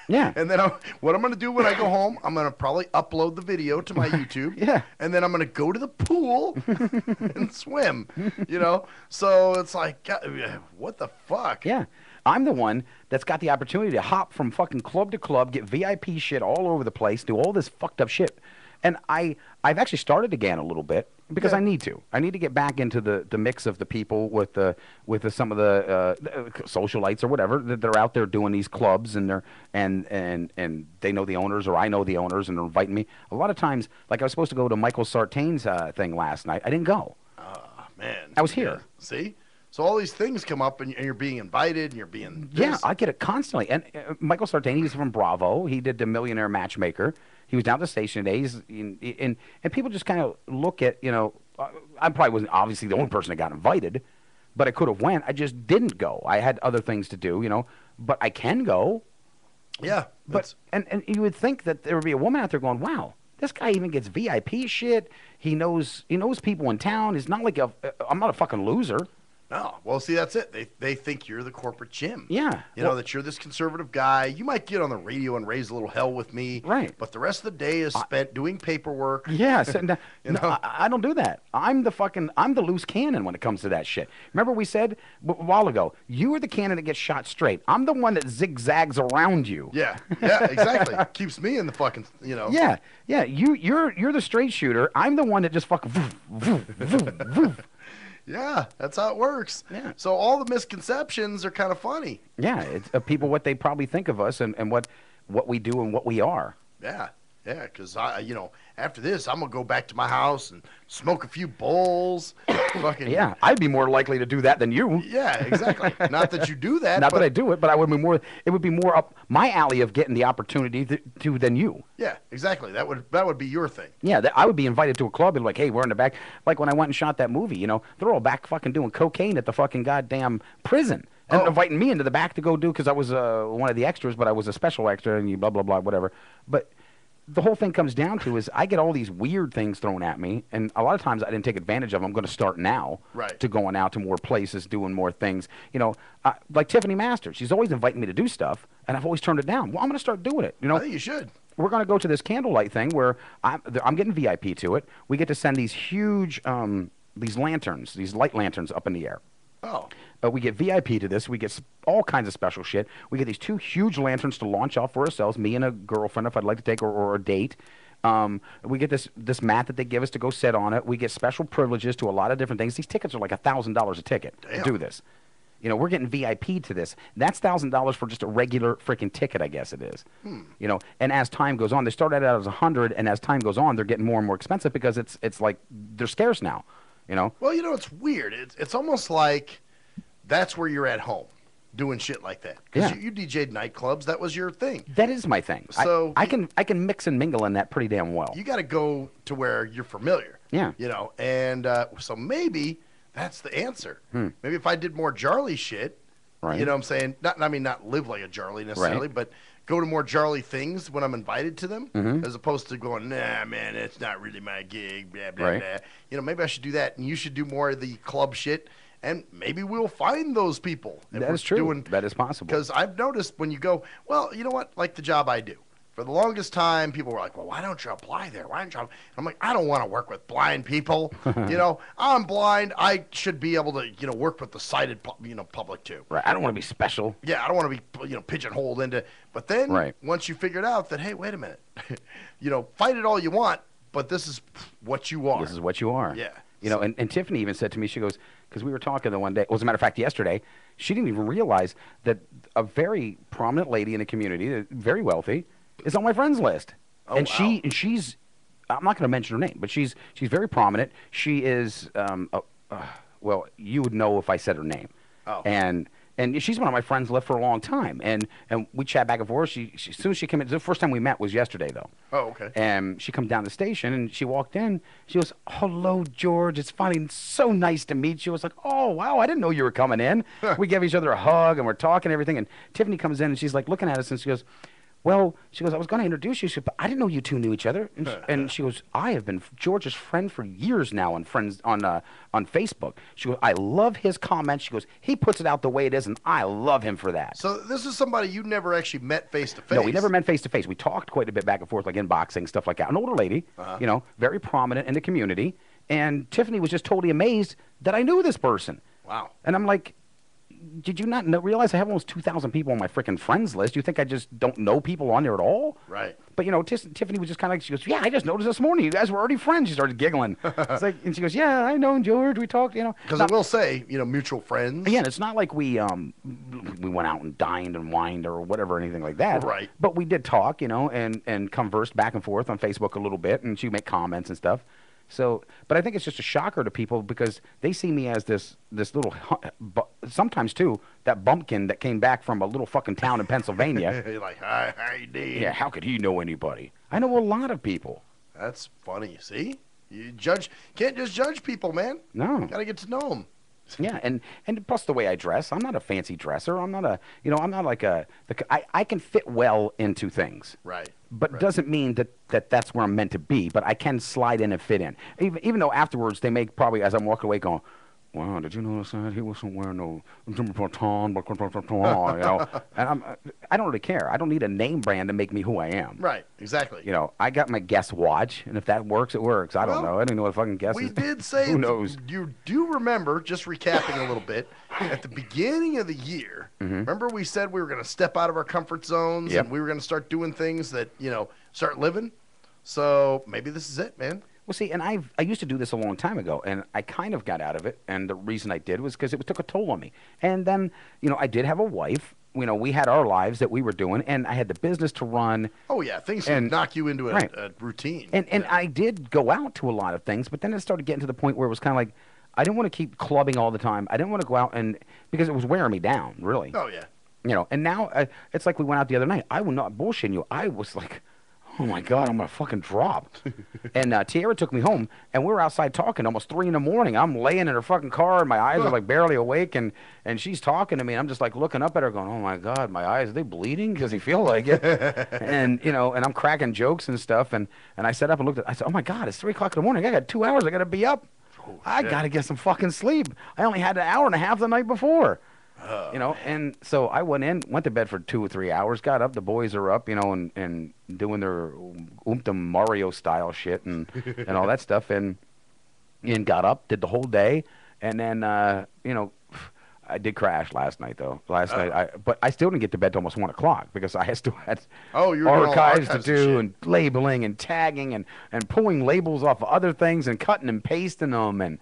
Yeah. And then what I'm going to do when I go home, I'm going to probably upload the video to my YouTube. Yeah. And then I'm going to go to the pool and swim, you know? So it's like, God, what the fuck? Yeah. I'm the one that's got the opportunity to hop from fucking club to club, get VIP shit all over the place, do all this fucked up shit. And I've actually started again a little bit because I need to. I need to get back into the mix of the people with some of the socialites or whatever that are out there doing these clubs, and they know the owners, or I know the owners, and they're inviting me. A lot of times, like I was supposed to go to Michael Sartain's thing last night. I didn't go. Man. I was here. Yeah. See? So all these things come up, and you're being invited, and you're being Yeah, I get it constantly. And Michael Sartain, he's from Bravo. He did the Millionaire Matchmaker. He was down at the station today. And people just kind of look at, you know, I probably wasn't obviously the only person that got invited, but I could have went. I just didn't go. I had other things to do, you know, but I can go. Yeah. But and you would think that there would be a woman out there going, wow, this guy even gets VIP shit. He knows people in town. He's not like I'm not a fucking loser. No. Well, see, that's it. They think you're the corporate Jim. Yeah. You know, that you're this conservative guy. You might get on the radio and raise a little hell with me. Right. But the rest of the day is spent doing paperwork. Yes. And, you know? I don't do that. I'm the loose cannon when it comes to that shit. Remember we said a while ago, you are the cannon that gets shot straight. I'm the one that zigzags around you. Yeah. Yeah, exactly. Keeps me in the fucking, you know. Yeah. Yeah. You're the straight shooter. I'm the one that just fucking voof. Yeah, that's how it works. Yeah. So all the misconceptions are kind of funny. Yeah, it's people what they probably think of us and what we do and what we are. Yeah, yeah, because after this, I'm gonna go back to my house and smoke a few bowls. Fucking yeah, I'd be more likely to do that than you. Yeah, exactly. Not that you do that. Not that I do it, but I would be more. It would be more up my alley of getting the opportunity to than you. Yeah, exactly. That would be your thing. Yeah, I would be invited to a club and like, hey, we're in the back. Like when I went and shot that movie, you know, they're all back fucking doing cocaine at the fucking goddamn prison. And inviting me into the back to go do, because I was one of the extras, but I was a special extra and you blah, blah, blah, whatever. But the whole thing comes down to is I get all these weird things thrown at me, and a lot of times I didn't take advantage of them. I'm going to start now to going out to more places, doing more things. You know, like Tiffany Masters. She's always inviting me to do stuff, and I've always turned it down. Well, I'm going to start doing it. You know, I think you should. We're going to go to this candlelight thing where I'm getting VIP to it. We get to send these huge these lanterns, these light lanterns up in the air. Oh. We get VIP to this. We get all kinds of special shit. We get these 2 huge lanterns to launch off for ourselves, me and a girlfriend if I'd like to take her, or a date. We get this mat that they give us to go sit on it. We get special privileges to a lot of different things. These tickets are like $1,000 a ticket to do this. You know, we're getting VIP to this. That's $1,000 for just a regular freaking ticket, I guess it is. You know, and as time goes on, they started out as 100, and as time goes on, they're getting more and more expensive because it's like they're scarce now. You know. Well, you know, it's weird. It's almost like that's where you're at home doing shit like that. Because you DJ'd nightclubs. That was your thing. That is my thing. So I can mix and mingle in that pretty damn well. You got to go to where you're familiar. Yeah. You know, and so maybe that's the answer. Maybe if I did more Jarly shit, you know what I'm saying? Not live like a Jarly necessarily, but go to more Jarly things when I'm invited to them, as opposed to going, nah, man, it's not really my gig, blah, blah, blah. You know, maybe I should do that, and you should do more of the club shit, and maybe we'll find those people. That is true. That is possible. Because I've noticed when you go, well, you know what, like the job I do. For the longest time, people were like, well, why don't you apply there? Why don't you? I'm like, I don't want to work with blind people. You know, I'm blind. I should be able to, you know, work with the sighted, public too. Right. I don't want to be special. Yeah, I don't want to be, you know, pigeonholed into. But then once you figured out that, hey, wait a minute, you know, fight it all you want, but this is what you are. This is what you are. Yeah. You know, and Tiffany even said to me, she goes, because we were talking the one day, well, as a matter of fact, yesterday, she didn't even realize that a very prominent lady in the community, very wealthy, is on my friends list. And she's, I'm not going to mention her name, but she's very prominent. She is, well, you would know if I said her name. And she's been on my friends list for a long time. And we chat back and forth. As soon as she came in, the first time we met was yesterday, though. Oh, okay. And she comes down the station, and she walked in. She goes, hello, George. It's finally so nice to meet you. I was like, oh, wow, I didn't know you were coming in. We gave each other a hug, and we're talking and everything. And Tiffany comes in, and she's like looking at us, and she goes, well, she goes, I was going to introduce you, but I didn't know you 2 knew each other. And she goes, I have been George's friend for years now on Facebook. She goes, I love his comments. She goes, he puts it out the way it is, and I love him for that. So this is somebody you never actually met face to face. No, we never met face to face. We talked quite a bit back and forth, like inboxing, stuff like that. An older lady, you know, very prominent in the community. And Tiffany was just totally amazed that I knew this person. Wow. And I'm like, did you not realize I have almost 2,000 people on my freaking friends list? You think I just don't know people on there at all? Right. But, you know, Tiffany was just kind of like, she goes, yeah, I just noticed this morning you guys were already friends. She started giggling. It's like, and she goes, yeah, I know George. We talked, you know. Because I will say, you know, mutual friends. Again, it's not like we went out and dined and wined or whatever, anything like that. Right. But we did talk, you know, and conversed back and forth on Facebook a little bit, and she would make comments and stuff. So, but I think it's just a shocker to people because they see me as this little, sometimes too, that bumpkin that came back from a little fucking town in Pennsylvania. You're like, hi, how you doing? Yeah, how could he know anybody? I know a lot of people. That's funny. See, you can't just judge people, man. No, gotta get to know them. Yeah, and plus the way I dress, I'm not a fancy dresser. I'm not a, you know, I'm not like I can fit well into things. Right. But doesn't mean that's where I'm meant to be. But I can slide in and fit in. Even though afterwards they may probably, as I'm walking away, going, wow, did you notice that he wasn't wearing no Jimmy Patton, you know? And I don't really care. I don't need a name brand to make me who I am. Right, exactly. You know, I got my Guess watch, and if that works, it works. I don't know. I don't know what fucking Guess is. We did say, who knows? You do remember, just recapping a little bit, at the beginning of the year, remember we said we were going to step out of our comfort zones and we were going to start doing things that, you know, start living? So maybe this is it, man. Well, see, and I used to do this a long time ago, and I kind of got out of it, and the reason I did was because it took a toll on me. And then, you know, I did have a wife. You know, we had our lives that we were doing, and I had the business to run. Oh, yeah, things can knock you into a routine. And I did go out to a lot of things, but then it started getting to the point where it was kind of like, I didn't want to keep clubbing all the time. I didn't want to go out because it was wearing me down, really. Oh, yeah. You know, and now it's like we went out the other night. I will not bullshit you. I was like, oh, my God, I'm going to fucking drop. And Tiara took me home, and we were outside talking almost 3 in the morning. I'm laying in her fucking car, and my eyes are like barely awake, and she's talking to me. And I'm just like looking up at her going, oh, my God, my eyes, are they bleeding? Does he feel like it? And, you know, and I'm cracking jokes and stuff. And I sat up and looked I said, oh, my God, it's 3 o'clock in the morning. I got 2 hours. I got to be up. Oh, I got to get some fucking sleep. I only had an hour and a half the night before. You know, and so I went to bed for 2 or 3 hours, got up, the boys are up, you know, and doing their Mario style shit and all that stuff, and got up, did the whole day, and then, you know, I did crash last night, though. Last night, but I still didn't get to bed till almost 1 o'clock because I still had you were doing all archives to archives do and labeling and tagging and pulling labels off of other things and cutting and pasting them and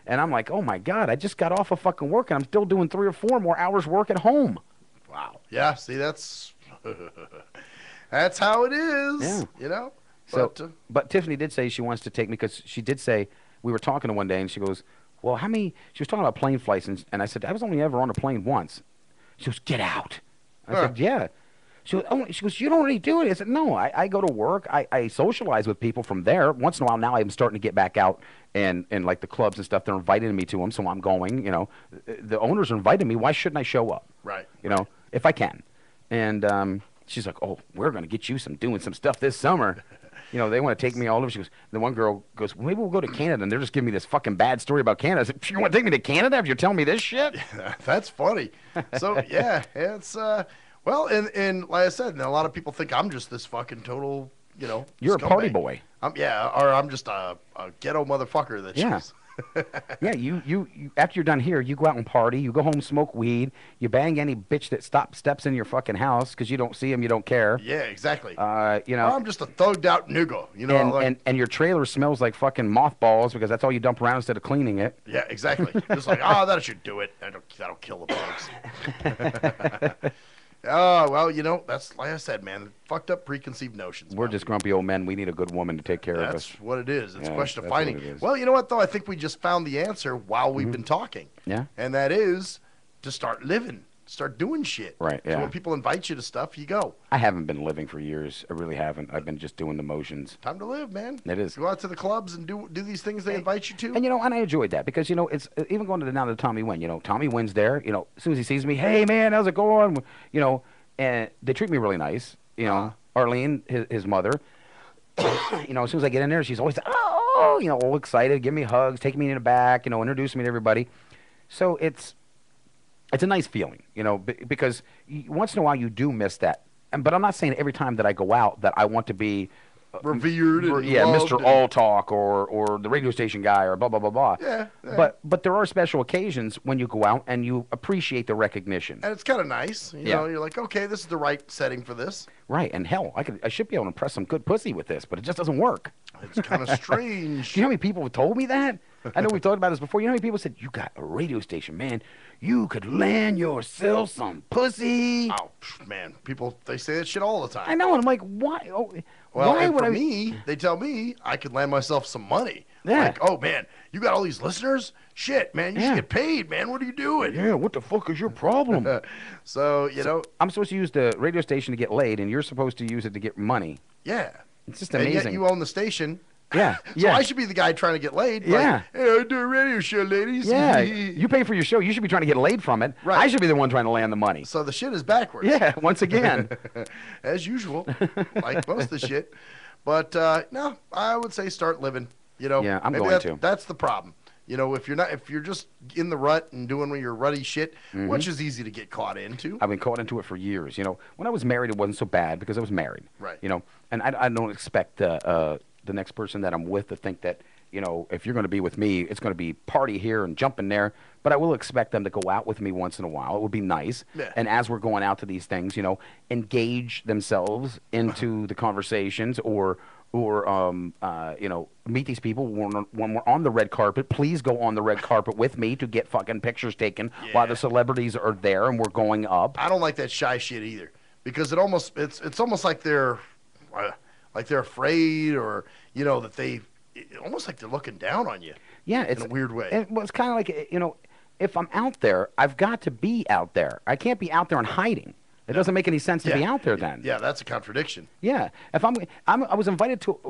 I'm like, oh my God, I just got off of fucking work and I'm still doing 3 or 4 more hours work at home. Wow. Yeah. See, that's that's how it is. Yeah. You know. So, but Tiffany did say she wants to take me because she did say we were talking to one day and she goes, well, how many? She was talking about plane flights and I said I was only ever on a plane once. She goes, get out. I said, yeah. She goes, you don't really do it. I said, no, I go to work. I socialize with people from there. Once in a while now I'm starting to get back out and like the clubs and stuff. They're inviting me to them, so I'm going. You know, the owners are inviting me. Why shouldn't I show up? Right. You know, if I can. And she's like, oh, we're going to get you doing some stuff this summer. You know, they want to take me all over. She goes, the one girl goes, well, maybe we'll go to Canada. And they're just giving me this fucking bad story about Canada. I said, you want to take me to Canada if you're telling me this shit? That's funny. So, yeah, it's, well, and like I said, and a lot of people think I'm just this fucking total, you know. You're scumbag. a party boy. Or I'm just a ghetto motherfucker that she's. Yeah, you after you're done here, you go out and party. You go home, smoke weed. You bang any bitch that steps in your fucking house because you don't see him, you don't care. Yeah, exactly. You know, I'm just a thugged out nigga. You know, and your trailer smells like fucking mothballs because that's all you dump around instead of cleaning it. Yeah, exactly. Just like, that should do it. That'll kill the bugs. Oh, well, you know, that's like I said, man, fucked up preconceived notions. We're just grumpy old men. We need a good woman to take care of us. That's what it is. It's a question of that's finding. what it is. Well, you know what, though? I think we just found the answer while we've been talking. Yeah. And that is to start living, start doing shit. Right, yeah. So when people invite you to stuff, you go. I haven't been living for years. I really haven't. I've been just doing the motions. Time to live, man. It is. Go out to the clubs and do these things they invite you to. And, you know, and I enjoyed that because, you know, it's even going to the Tommy Wynn. You know, Tommy Wynn's there. You know, as soon as he sees me, hey, man, how's it going? You know, and they treat me really nice. You know, Arlene, his mother, you know, as soon as I get in there, she's always, you know, all excited, give me hugs, take me in the back, you know, introduce me to everybody. So it's a nice feeling, you know, because once in a while you do miss that. But I'm not saying every time that I go out that I want to be revered and Mr. All Talk or the radio station guy or blah blah blah blah. Yeah. But there are special occasions when you go out and you appreciate the recognition. And it's kind of nice, you know. You're like, okay, this is the right setting for this. Right, and hell, I should be able to impress some good pussy with this, but it just doesn't work. It's kind of strange. Do you know how many people have told me that? I know we've talked about this before. You know how many people said, you got a radio station, man. You could land yourself some pussy. Oh, man. People, they say that shit all the time. I know, and I'm like, why? Oh, well, why and would for me, they tell me I could land myself some money. Yeah. Like, oh, man, you got all these listeners? Shit, man, you should get paid, man. What are you doing? Yeah, what the fuck is your problem? So, you know. I'm supposed to use the radio station to get laid, and you're supposed to use it to get money. Yeah. It's just amazing. And yet you own the station. Yeah. So I should be the guy trying to get laid. Yeah. Like, hey, I do a radio show, ladies. Yeah. You pay for your show. You should be trying to get laid from it. Right. I should be the one trying to land the money. So the shit is backwards. Yeah, once again. As usual, like most of the shit. But, no, I would say start living. You know, yeah, I'm maybe going to. That's the problem. You know, if you're just in the rut and doing your rutty shit, which is easy to get caught into. I've been caught into it for years. You know, when I was married, it wasn't so bad because I was married. Right. You know, and I don't expect the next person that I'm with to think that, you know, if you're going to be with me, it's going to be party here and jumping there. But I will expect them to go out with me once in a while. It would be nice. Yeah. And as we're going out to these things, you know, engage themselves into the conversations or you know, meet these people when we're on the red carpet. Please go on the red carpet with me to get fucking pictures taken while the celebrities are there and we're going up. I don't like that shy shit either because it's almost like they're afraid or, you know, that almost like they're looking down on you. Yeah, in a weird way. It's kind of like, you know, if I'm out there, I've got to be out there. I can't be out there and hiding. It doesn't make any sense to be out there then. Yeah, that's a contradiction. Yeah, if I'm invited to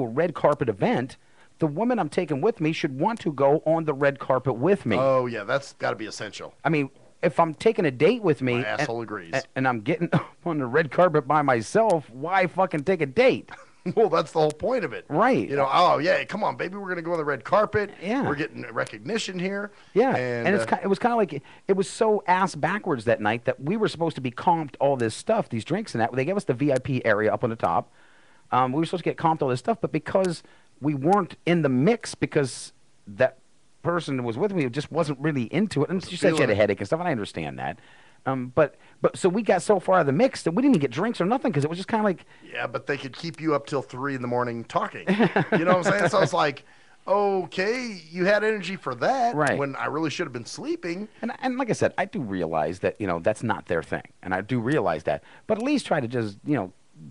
a red carpet event, the woman I'm taking with me should want to go on the red carpet with me. Oh yeah, that's got to be essential. I mean, if I'm taking a date with me, my asshole agrees, and I'm getting on the red carpet by myself, why fucking take a date? Well, that's the whole point of it. Right. You know, oh, yeah, come on, baby, we're going to go on the red carpet. Yeah. We're getting recognition here. Yeah. And it was kind of like, it was so ass backwards that night that we were supposed to be comped all this stuff, these drinks and that. They gave us the VIP area up on the top. We were supposed to get comped all this stuff, but because we weren't in the mix because that person was with me who just wasn't really into it, and she said she had feeling a it. headache and stuff, and I understand that. But so we got so far out of the mix that we didn't even get drinks or nothing because it was just kind of like, Yeah, but they could keep you up till 3 in the morning talking. You know what I'm saying? So it's like, okay, you had energy for that Right. when I really should have been sleeping. and like I said, I do realize that that's not their thing, and I do realize that. But at least try to just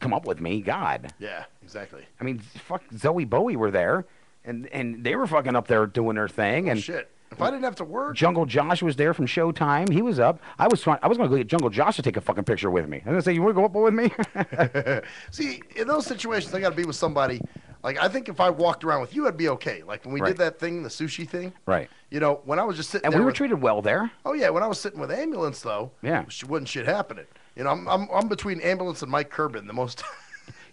come up with me, God. Yeah, exactly. I mean, fuck, Zoe Bowie were there, and they were fucking up there doing their thing. And Shit. If I didn't have to work. Jungle Josh was there from Showtime. He was up. I was going to go get Jungle Josh to take a fucking picture with me. I was going to say, you want to go up with me? See, in those situations, I got to be with somebody. Like, I think if I walked around with you, I'd be okay. Like, when we Right. did that thing, the sushi thing. Right. When I was just sitting And there. we were with- treated well there. Oh, yeah. When I was sitting with ambulance, though. Yeah. Wasn't shit happening. I'm between ambulance and Mike Curbin, the most.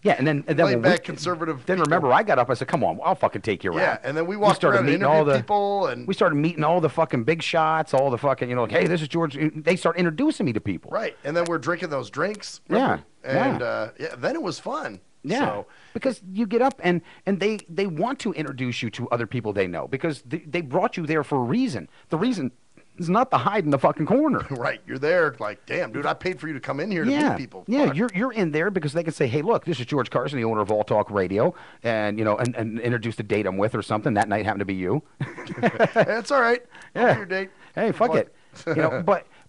Yeah, and then laid when back conservative. Then remember, I got up. I said, "Come on, I'll fucking take you around." Yeah, and then we walked started around and meeting all interviewed the people, and we started meeting all the fucking big shots, all the fucking like, hey, this is George. They start introducing me to people. Right, and then we're drinking those drinks. Yeah, remember? And then it was fun. Yeah, So, because you get up and they want to introduce you to other people they know because they brought you there for a reason. The reason is not to hide in the fucking corner. right, you're there like, damn, dude, I paid for you to come in here to meet people. Yeah, Fuck. you're in there because they can say, hey, look, this is George Carson, the owner of All Talk Radio, and and introduce the date I'm with or something. That night happened to be you. It's all right. Yeah. Your date. Hey, fuck it.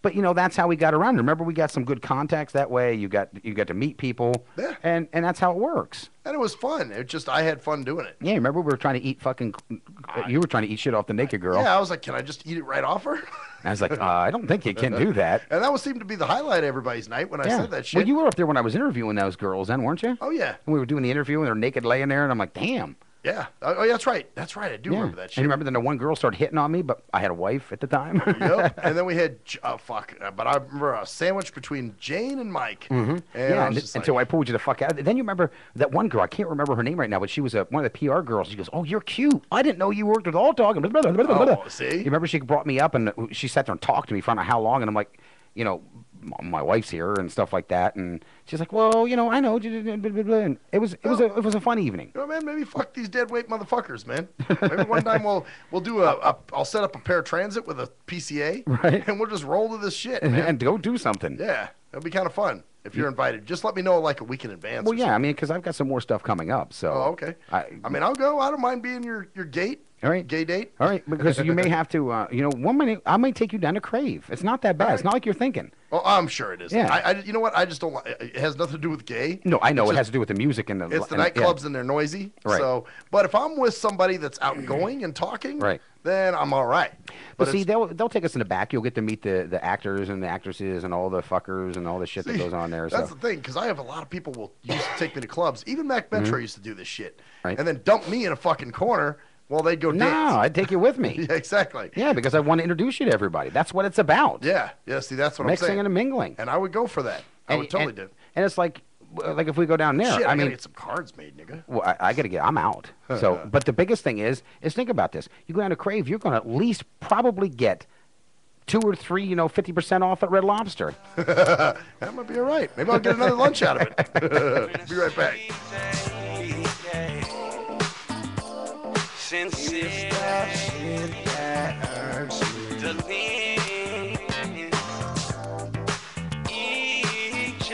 But that's how we got around. Remember, we got some good contacts that way. You got to meet people. Yeah. And that's how it works. And it was fun. I had fun doing it. Yeah, remember we were trying to eat fucking. You were trying to eat shit off the naked girl. Yeah, I was like, can I just eat it right off her? And I was like, I don't think you can do that. And that seemed to be the highlight of everybody's night when I said that shit. Well, you were up there when I was interviewing those girls, then, weren't you? Oh yeah. And we were doing the interview, and they're naked laying there, and I'm like, damn. Yeah. Oh, yeah, that's right. That's right. I do remember that shit. And remember then the one girl started hitting on me, but I had a wife at the time. Yep. And then we had but I remember a sandwich between Jane and Mike. Mm-hmm. And I was and just until like, I pulled you the fuck out. Then you remember that one girl. I can't remember her name right now, but she was one of the PR girls. She goes, "Oh, you're cute. I didn't know you worked with All Talk." Oh, see? You remember she brought me up and she sat there and talked to me for I don't know how long, and I'm like, my wife's here and stuff like that, and she's like, well, I know, and it was a fun evening. Man, maybe fuck these dead weight motherfuckers, man. Maybe one time we'll do I'll set up a paratransit with a PCA, right? And we'll just roll to this shit, man. And go do something. Yeah, it'll be kind of fun if you're invited. Just let me know like a week in advance. Well, yeah, I mean, because I've got some more stuff coming up. So. Oh, okay. I mean, I'll go. I don't mind being your gate. All right. Gay date. All right, because you may have to, one minute I might take you down to Crave. It's not that bad. It's not like you're thinking. Oh, I'm sure it is. Yeah. You know what? I just don't like it. Has nothing to do with gay. No, I know It's it has to do with the music and the. It's the nightclubs and they're noisy. Right. So, but if I'm with somebody that's outgoing and talking, right, then I'm all right. But see, they'll take us in the back. You'll get to meet the actors and the actresses and all the fuckers and all the shit that goes on there. That's so. the thing, because I have a lot of people will used to take me to clubs. Even Mac Metro used to do this shit, Right. and then dump me in a fucking corner while they'd go No, dance. I'd take you with me. Yeah, exactly. Yeah, because I want to introduce you to everybody. That's what it's about. Yeah. See, that's what Mixing I'm saying. and mingling. And I would go for that. I would totally do. And it's like if we go down there, Shit, I mean, gotta get some cards made, nigga. Well, I got to get. I'm out. So, but the biggest thing is think about this. You go down to Crave, you're going to at least probably get 2 or 3, 50% off at Red Lobster. That might be all right. Maybe I'll get another lunch out of it. Be right back. Since it's that shit that hurts me to leave, EJ,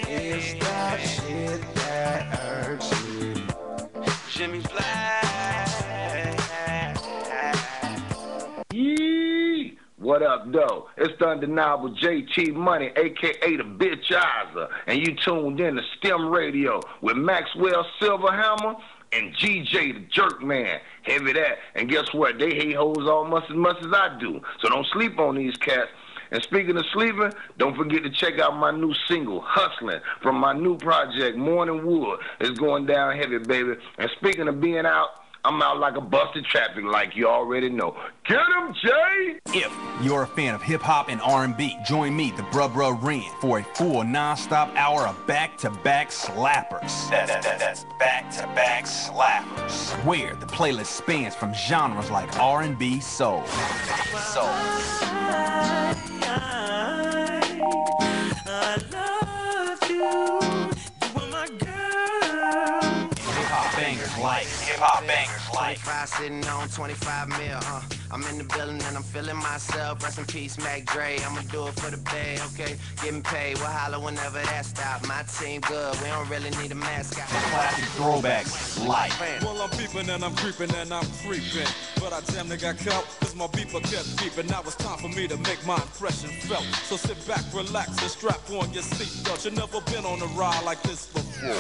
it's that shit that hurts me. Jimmy Fly. Yee! What up, though? It's the undeniable JT Money, a.k.a. the Bitchizer, and you tuned in to STIM Radio with Maxwell Silverhammer and GJ the Jerk Man. Heavy that. And guess what? They hate hoes almost as much as I do. So don't sleep on these cats. And speaking of sleeping, don't forget to check out my new single, Hustling, from my new project, Morning Wood. It's going down heavy, baby. And speaking of being out, I'm out like a busted traffic, like you already know. Get him, Jay! If you're a fan of hip-hop and R&B, join me, the Bruh Ren, for a full non-stop hour of back-to-back slappers. That's back-to-back slappers. Where the playlist spans from genres like R&B, soul. I love you, you were my girl. Hip-hop bangers like life. 25 sitting on 25 mil, I'm in the building and I'm feeling myself. Rest in peace, Mac Dre. I'ma do it for the bay, okay? Getting paid, we'll holler whenever that stop. My team good, we don't really need a mascot. Classic throwbacks, life. Well, I'm peeping and I'm creeping and I'm creeping. But I damn near got caught, cause my beeper kept beeping. Now it's time for me to make my impression felt. So sit back, relax, and strap on your seatbelt. You've never been on a ride like this before.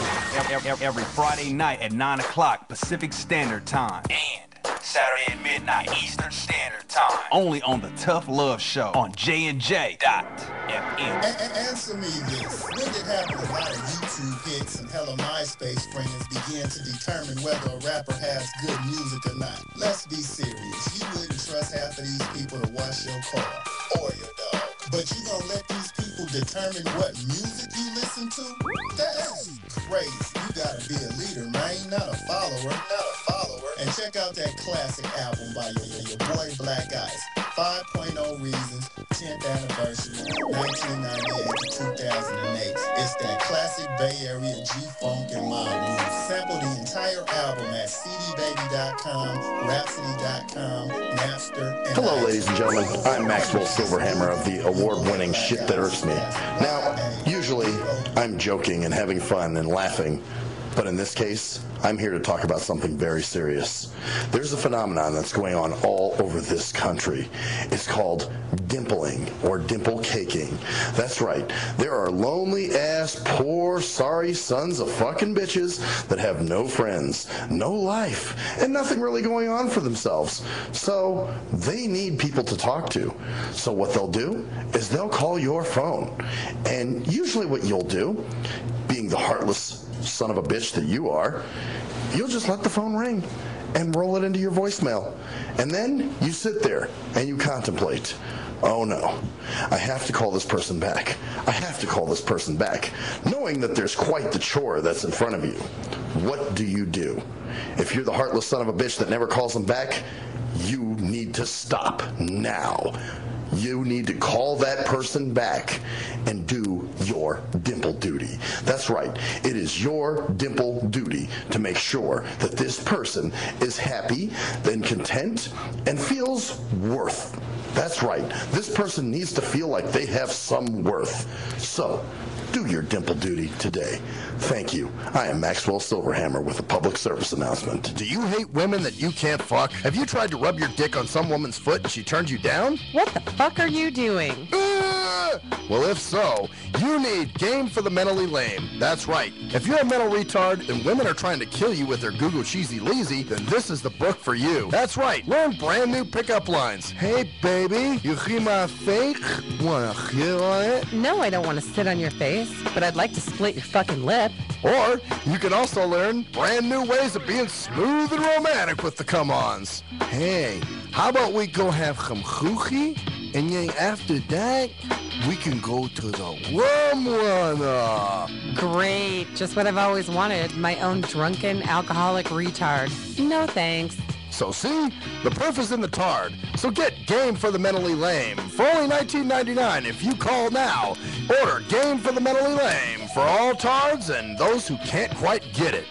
Every Friday night at 9 o'clock Pacific Standard Time. And Saturday at midnight Eastern Standard Time. Only on the Tough Love Show on JNJ.FM. Answer me this. When did having a lot of YouTube hits and hella MySpace friends begin to determine whether a rapper has good music or not? Let's be serious. You wouldn't trust half of these people to wash your car or your dog. But you gonna let these people determine what music you listen to? That's crazy. You gotta be a leader, man, not a follower. And check out that classic album by your boy Black Ice. 5.0 Reasons, 10th anniversary, 1998 to 2008. It's that classic Bay Area G-Funk and Mob Blues. Sample the entire album at cdbaby.com, rhapsody.com, Napster, and Hello, ladies and gentlemen. I'm Maxwell Silverhammer of the award-winning Shit That Irks Me. Now, usually, I'm joking and having fun and laughing. But in this case, I'm here to talk about something very serious. There's a phenomenon that's going on all over this country. It's called dimpling or dimple caking. That's right. There are lonely-ass, poor, sorry sons of fucking bitches that have no friends, no life, and nothing really going on for themselves. So they need people to talk to. So what they'll do is they'll call your phone. And usually what you'll do, being the heartless son of a bitch that you are, you'll just let the phone ring and roll it into your voicemail. And then you sit there and you contemplate, oh no, I have to call this person back. I have to call this person back, knowing that there's quite the chore that's in front of you. What do? If you're the heartless son of a bitch that never calls them back, you need to stop now. You need to call that person back and do your dimple duty. That's right. It is your dimple duty to make sure that this person is happy and content and feels worth. That's right. This person needs to feel like they have some worth. So, do your dimple duty today. Thank you. I am Maxwell Silverhammer with a public service announcement. Do you hate women that you can't fuck? Have you tried to rub your dick on some woman's foot and she turned you down? What the fuck are you doing? Well, if so, you need Game for the Mentally Lame. That's right. If you're a mental retard and women are trying to kill you with their Google Cheesy Leezy, then this is the book for you. That's right. Learn brand new pickup lines. Hey, baby, you hear my fake? Wanna hit on it? No, I don't want to sit on your face, but I'd like to split your fucking lip. Or you can also learn brand new ways of being smooth and romantic with the come-ons. Hey, how about we go have some choochie, and then after that, we can go to the rum runner. Great, just what I've always wanted, my own drunken alcoholic retard. No thanks. So see, the proof is in the tard. So get Game for the Mentally Lame for only $19.99 if you call now. Order Game for the Mentally Lame for all tards and those who can't quite get it.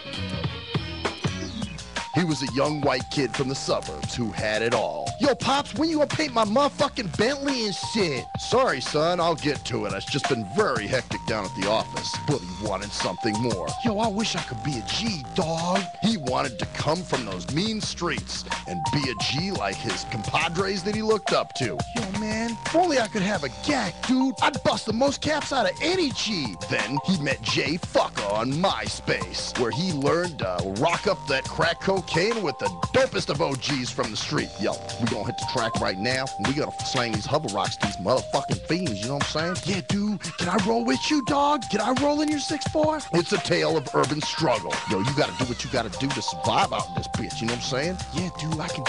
He was a young white kid from the suburbs who had it all. Yo, Pops, when you gonna paint my motherfucking Bentley and shit? Sorry, son, I'll get to it. It's just been very hectic down at the office. But he wanted something more. Yo, I wish I could be a G, dog. He wanted to come from those mean streets and be a G like his compadres that he looked up to. Yo, man, if only I could have a gack, dude. I'd bust the most caps out of any G. Then he met Jay Fucker on MySpace, where he learned to rock up that crack cocaine with the dopest of OGs from the street. Yo, we gonna hit the track right now, and we gotta slang these hover rocks to these motherfucking fiends, you know what I'm saying? Yeah, dude, can I roll with you, dog? Can I roll in your 6'4"? It's a tale of urban struggle. Yo, you gotta do what you gotta do to survive out in this bitch, you know what I'm saying? Yeah, dude, I can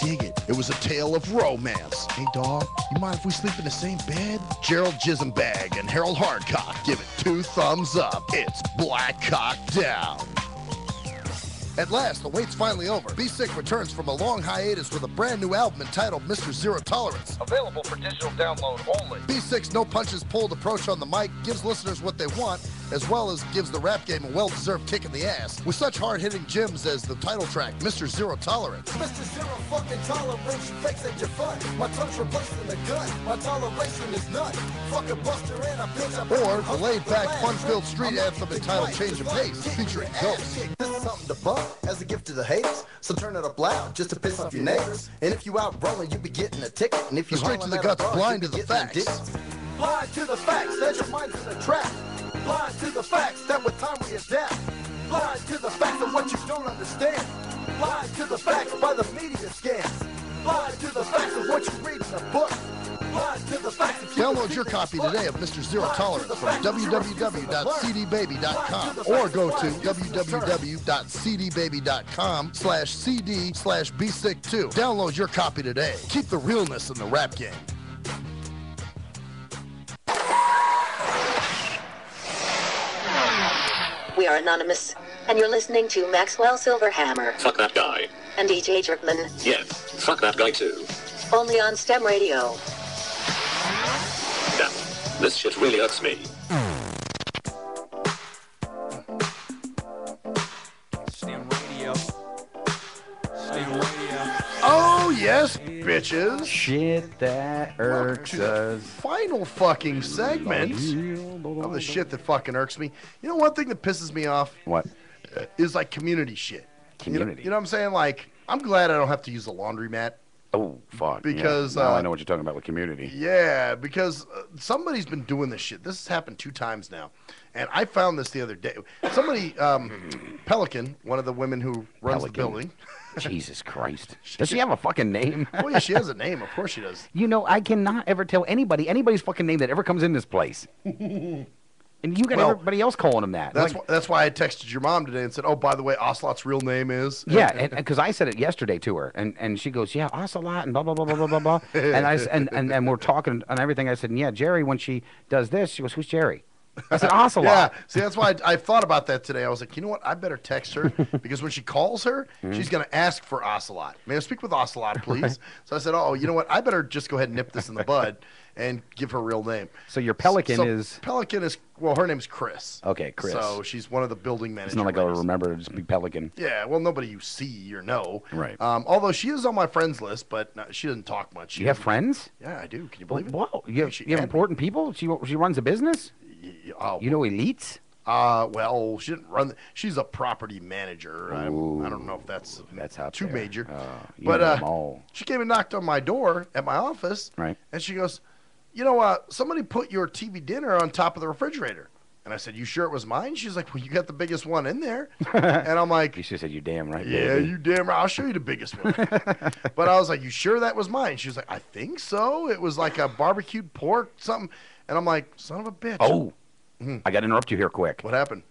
dig it. It was a tale of romance. Hey, dog, you mind if we sleep in the same bed? Gerald Jisenbag and Harold Hardcock give it 2 thumbs up. It's Black Cock Down. At last, the wait's finally over. Be Sick returns from a long hiatus with a brand new album entitled Mr. Zero Tolerance. Available for digital download only. Be Sick's no punches pulled approach on the mic gives listeners what they want as well as gives the rap game a well-deserved kick in the ass with such hard-hitting gems as the title track, Mr. Zero Tolerance. Mr. Zero fucking tolerance, you fakes at your fun. My tongue's replacing the gun. My toleration is none. Fuck a buster and a bitch. Or the laid-back, fun-filled street anthem entitled Change of Pace, featuring Ghost. This is something to bump as a gift to the haters. So turn it up loud just to piss off your neighbors. And if you out rolling, you be getting a ticket. And if you Straight to the guts, blind to the facts. Blind to the facts that your mind's in a trap. Blind to the facts that with time we adapt. Blind to the facts of what you don't understand. Blind to the facts by the media scans. Blind to the facts of what you read in a book. Blind to the facts of Download your copy today of Mr. Zero Tolerance from www.cdbaby.com or go to www.cdbaby.com/cd/bsick2. Download your copy today. Keep the realness in the rap game. We are anonymous, and you're listening to Maxwell Silverhammer Fuck that guy. and DJ Jerkman, Yeah, fuck that guy too. only on STEM Radio. Damn, this shit really irks me. STIM Radio. STIM Radio. Oh, yes, bitches. Shit that irks us. Final fucking segment of the shit that fucking irks me. You know, one thing that pisses me off? What? Is like community shit. Community? You know what I'm saying? Like, I'm glad I don't have to use a laundromat. Oh, fuck. Because, yeah. Now I know what you're talking about with community. Yeah, because somebody's been doing this shit. This has happened 2 times now. And I found this the other day. Somebody, Pelican, one of the women who runs the building. Jesus Christ. Does she have a fucking name? Oh, yeah, she has a name. Of course she does. You know, I cannot ever tell anybody's fucking name that ever comes in this place. And you got everybody else calling him that. That's why I texted your mom today and said, oh, by the way, Ocelot's real name is. Yeah, and because I said it yesterday to her, and she goes, yeah, Ocelot, and blah, blah, blah, blah, blah, blah, blah. and we're talking and everything. I said, yeah, Jerry, when she does this, she goes, who's Jerry? I said, Ocelot. Yeah, see, that's why I thought about that today. I was like, you know what? I better text her because when she calls her, she's going to ask for Ocelot. May I speak with Ocelot, please? Right. So I said, oh, you know what? I better just go ahead and nip this in the bud and give her real name. So your Pelican is... Pelican is, well, her name's Chris. Okay, Chris. So she's one of the building managers. It's not like I'll remember to just be Pelican. Yeah, well, nobody you see or know. Right. Although she is on my friends list, but no, she doesn't talk much. You have friends? Yeah, I do. Can you believe it? Whoa. You have important people? She runs a business? You know elites? Well, she didn't run. She's a property manager. I don't know if that's too major. But she came and knocked on my door at my office. Right. And she goes, you know, somebody put your TV dinner on top of the refrigerator. And I said, you sure it was mine? She's like, well, you got the biggest one in there. And I'm like, you should have said, you damn right. Yeah, baby. you damn right. I'll show you the biggest one. But I was like, you sure that was mine? She was like, I think so. It was like a barbecued pork, something. And I'm like, son of a bitch. Oh, I got to interrupt you here quick. What happened?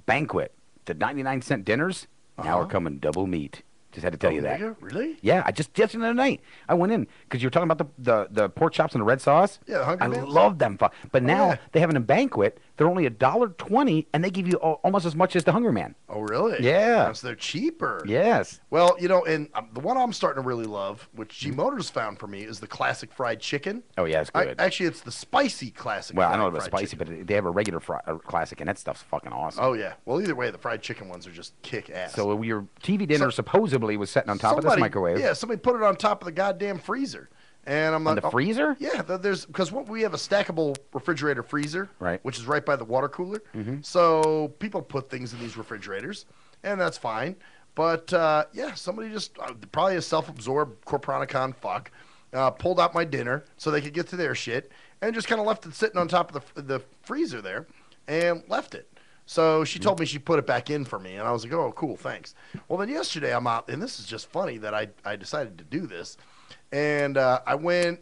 Banquet. The 99-cent dinners now are coming double meat. Just had to tell you that. Really? Yeah, I just the other night I went in because you were talking about the pork chops and the red sauce. Yeah, the Hungry I Man's? love them. But now they have it in banquet. They're only $1.20, and they give you almost as much as the Hungry Man. Oh, really? Yeah. So they're cheaper. Yes. Well, you know, and the one I'm starting to really love, which G Motors found for me, is the classic fried chicken. Oh, yeah, it's good. Actually, it's the spicy classic. Well, I don't know fried about spicy, chicken. but they have a regular classic, and that stuff's fucking awesome. Oh, yeah. Well, either way, the fried chicken ones are just kick ass. So your TV dinner supposedly was sitting on top of this microwave. Yeah, somebody put it on top of the goddamn freezer. And I'm On like, the freezer? Yeah, there's because we have a stackable refrigerator freezer, right, which is right by the water cooler. Mhm. So people put things in these refrigerators, and that's fine. But yeah, somebody just probably a self-absorbed Corporanicon fuck pulled out my dinner so they could get to their shit, and just kind of left it sitting on top of the freezer there, and left it. So she told me she put it back in for me, and I was like, oh, cool, thanks. Well, then yesterday I'm out, and this is just funny that I decided to do this. And I went,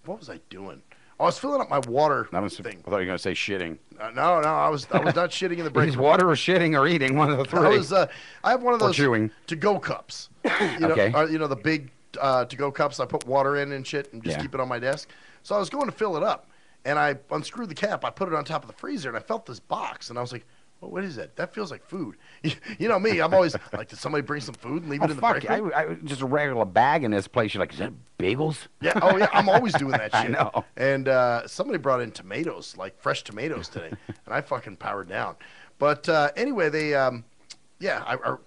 what was I doing? I was filling up my water thing. I thought you were going to say shitting. No, I was not shitting in the break Is room. water or shitting or eating, one of the three. I have one of Or those chewing. to-go cups. Okay. You know, the big to-go cups I put water in and shit and just keep it on my desk. So I was going to fill it up, and I unscrewed the cap. I put it on top of the freezer, and I felt this box, and I was like, What is that? That feels like food. You know me. I'm always like, did somebody bring some food and leave it in the fuck break room? I just a regular bag in this place. You're like, is that bagels? Yeah. Oh yeah. I'm always doing that shit. I know. And somebody brought in tomatoes, like fresh tomatoes today, and I fucking powered down. But anyway, they I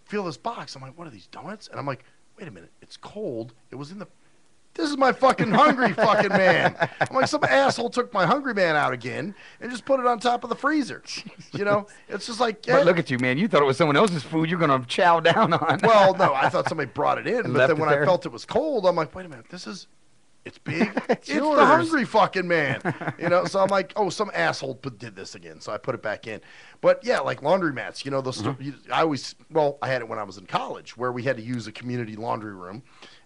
feel this box. I'm like, what are these donuts? And I'm like, wait a minute. It's cold. It was in the. This is my fucking hungry fucking man. I'm like, some asshole took my hungry man out again and just put it on top of the freezer. You know, it's just like. But look at you, man. You thought it was someone else's food you're going to chow down on. Well, no, I thought somebody brought it in, but then when there. I felt it was cold, I'm like, wait a minute, it's big. It's yours. the hungry fucking man. You know, so I'm like, oh, some asshole did this again. So I put it back in. But yeah, like laundromats, you know, those. I had it when I was in college where we had to use a community laundry room.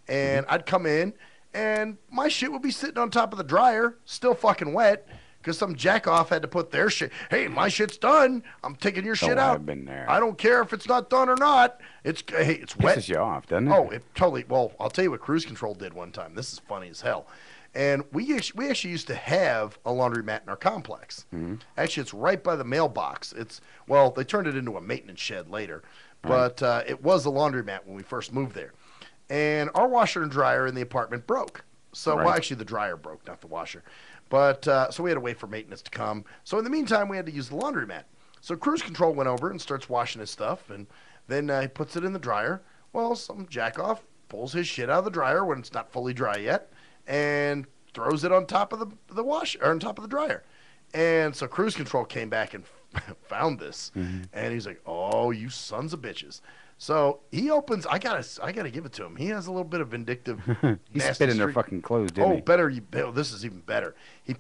And I'd come in. And my shit would be sitting on top of the dryer, still fucking wet, because some jackoff had to put their shit. Hey, my shit's done. I'm taking your shit out. I've been there. I don't care if it's not done or not. It's wet. Pisses you off, doesn't it? Oh, it totally. Well, I'll tell you what cruise control did one time. This is funny as hell. And we actually used to have a laundromat in our complex. Actually, it's right by the mailbox. They turned it into a maintenance shed later, but it was a laundromat when we first moved there. And our washer and dryer in the apartment broke. So, well, actually, the dryer broke, not the washer. But so we had to wait for maintenance to come. So in the meantime, we had to use the laundromat. So cruise control went over and starts washing his stuff, and then he puts it in the dryer. Well, some jackoff pulls his shit out of the dryer when it's not fully dry yet, and throws it on top of the washer or on top of the dryer. And so cruise control came back and found this, and he's like, "Oh, you sons of bitches." So he opens. I gotta give it to him. He has a little bit of vindictive. He spit in their fucking clothes, didn't he? Oh, this is even better. He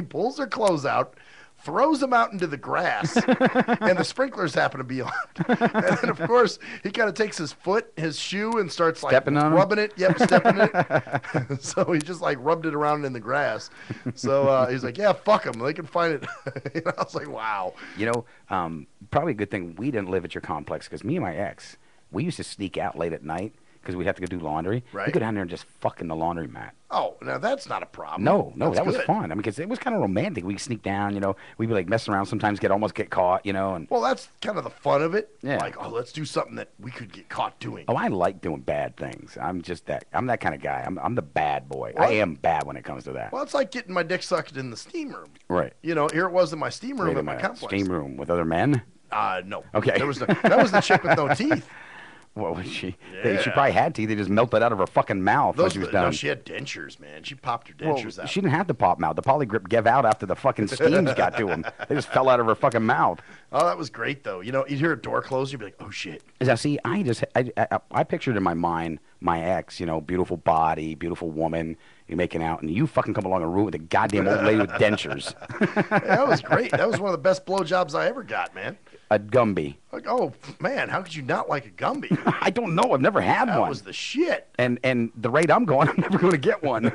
pulls their clothes out, throws them out into the grass, and the sprinklers happen to be on. And then of course he kind of takes his foot, his shoe, and starts like rubbing it. Yep, stepping it. So he just like rubbed it around in the grass. So he's like, "Yeah, fuck them. They can find it." You know, I was like, "Wow." You know, probably a good thing we didn't live at your complex because me and my ex, we used to sneak out late at night because we'd have to go do laundry. Right. We go down there and just fuck in the laundromat. Oh, now that's not a problem. No, That's that was good. fun. I mean, because it was kind of romantic. We'd sneak down, you know. We'd be like messing around, sometimes almost get caught, you know. And Well, that's kind of the fun of it. Yeah. Like, oh, let's do something that we could get caught doing. oh, I like doing bad things. I'm that kind of guy. I'm the bad boy. Well, I am bad when it comes to that. Well, it's like getting my dick sucked in the steam room. Right. You know, here it was in my steam room Wait a at my minute. complex. Steam room with other men? No. Okay. That was the chick with no teeth. What was she? Yeah. She probably had teeth. They just melted out of her fucking mouth when she was done. No, she had dentures, man. She popped her dentures out. She didn't have to pop them out. The polygrip gave out after the fucking steams got to them. They just fell out of her fucking mouth. Oh, that was great, though. You know, you'd hear a door close, you'd be like, oh, shit. Now, see, I pictured in my mind my ex, you know, beautiful body, beautiful woman, you're making out, and you fucking come along and ruin with a goddamn old lady with dentures. Yeah, that was great. That was one of the best blowjobs I ever got, man. A Gumby. Like, oh, man, how could you not like a Gumby? I don't know. I've never had one. That was the shit. And the rate I'm going, I'm never going to get one.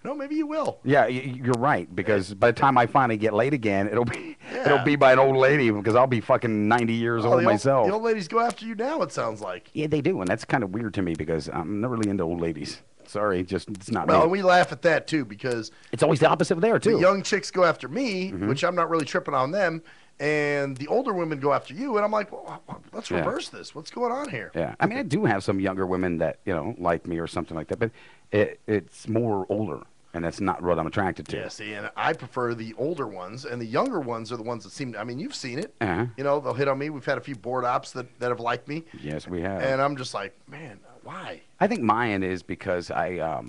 No, maybe you will. Yeah, you're right, because by the time I finally get laid again, it'll be by an old lady, because I'll be fucking 90 years old myself. The old ladies go after you now, it sounds like. Yeah, they do, and that's kind of weird to me, because I'm not really into old ladies. Sorry, it's not me. Well, and we laugh at that, too, because... It's always the opposite there, too. The young chicks go after me, which I'm not really tripping on them, and the older women go after you, and I'm like, well, let's reverse this. What's going on here? Yeah, I mean, I do have some younger women that, you know, like me or something like that, but it's more older, and that's not what I'm attracted to. Yeah, see, and I prefer the older ones, and the younger ones are the ones that seem, I mean, you've seen it. Uh-huh. You know, they'll hit on me. We've had a few board ops that have liked me. Yes, we have. And I'm just like, man, why? I think mine is because I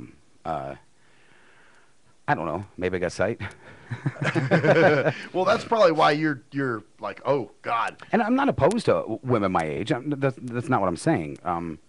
don't know, maybe I got sight. Well, that's probably why you're like, oh God. And I'm not opposed to women my age. That's not what I'm saying. I'm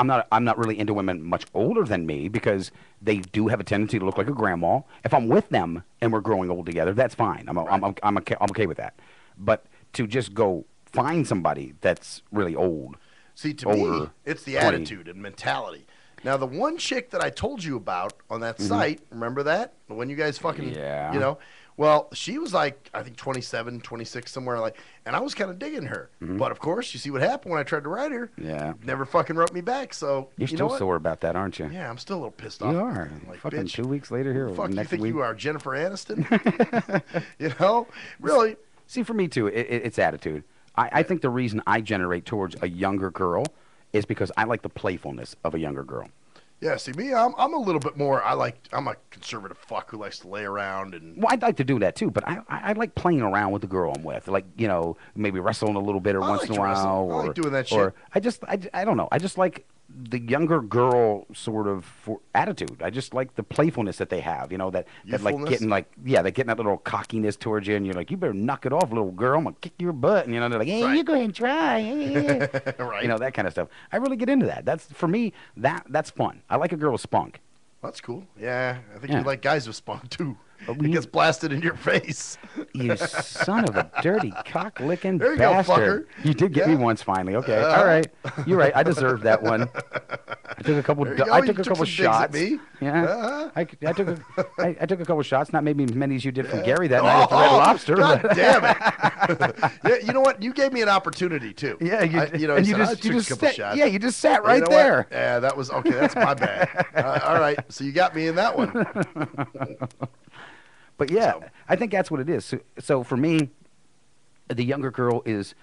not really into women much older than me, because they do have a tendency to look like a grandma. If I'm with them and we're growing old together, that's fine. I'm okay with that. But to just go find somebody that's really old. See, to me, it's the attitude and mentality. Now, the one chick that I told you about on that site, remember that? When you guys fucking, you know? Well, she was like, I think 27, 26, somewhere like, and I was kind of digging her. But, of course, you see what happened when I tried to write her. Yeah. Never fucking wrote me back, so, You're still sore about that, aren't you? Yeah, I'm still a little pissed off. You are. Like, fucking bitch, 2 weeks later here. Fuck, next you think week. you are Jennifer Aniston? You know? Really? See, for me, too, it's attitude. I think the reason I generate towards a younger girl is because I like the playfulness of a younger girl. Yeah, see me, I'm a little bit more. I'm a conservative fuck who likes to lay around and. Well, I'd like to do that too, but I like playing around with the girl I'm with, like maybe wrestling a little bit or once in a while, I like doing that shit. Or I don't know, I just like the younger girl sort of attitude. I just like the playfulness that they have, that like getting they're getting that little cockiness towards you, and you're like, you better knock it off, little girl, I'm gonna kick your butt, and they're like, hey, you go ahead and try, right? That kind of stuff. I really get into that. That's for me. That's fun. I like a girl with spunk. That's cool. Yeah, I think you like guys with spunk too. It gets blasted in your face. You son of a dirty cock-licking there you bastard. Go, fucker. You did get me once finally. Okay, all right. You're right. I deserved that one. I took a couple. I took a couple shots. At me. Yeah, I took a couple shots. Not maybe as many as you did from Gary that night at the Red Lobster. God damn it! Yeah, you know what? You gave me an opportunity too. Yeah, you just sat. Yeah, you just sat right there. What? Yeah, that was okay. That's my bad. All right, so you got me in that one. But yeah, I think that's what it is. So for me, the younger girl is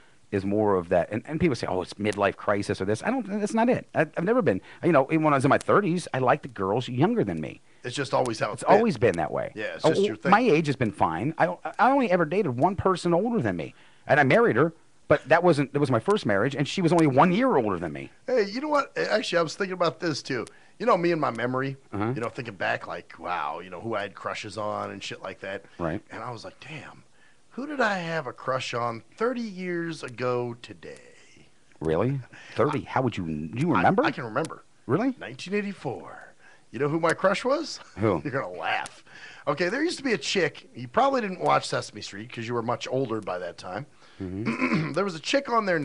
more of that. And people say, oh, it's midlife crisis or this. That's not it. I've never been. Even when I was in my 30s, I liked the girls younger than me. It's just always how it's always been that way. Yeah, it's just your thing. My age has been fine. I only ever dated one person older than me, and I married her. But that was my first marriage, and she was only 1 year older than me. Hey, you know what? Actually, I was thinking about this too. Me and my memory, thinking back, like, wow, who I had crushes on and shit like that. Right. And I was like, damn, who did I have a crush on 30 years ago today? Really? 30? How would you remember? I can remember. Really? 1984. You know who my crush was? Who? You're going to laugh. Okay, there used to be a chick. You probably didn't watch Sesame Street because you were much older by that time. Mm-hmm. There was a chick on there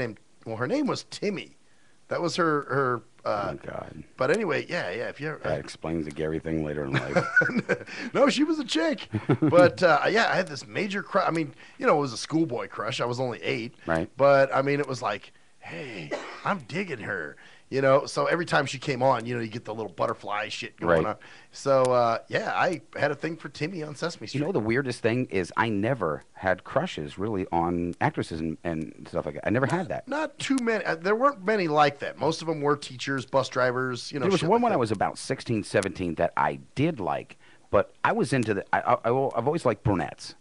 her name was Timmy. That was her. Oh God! But anyway, yeah. If you that explains the Gary thing later in life. No, she was a chick. But I had this major crush. I mean, it was a schoolboy crush. I was only 8. Right. But I mean, it was like, hey, I'm digging her. So every time she came on, you get the little butterfly shit going on. So, I had a thing for Timmy on Sesame Street. The weirdest thing is I never had crushes really on actresses and stuff like that. I never had that. Not too many. There weren't many like that. Most of them were teachers, bus drivers, There was one when I was about 16, 17 that I did like, but I was into I've always liked brunettes.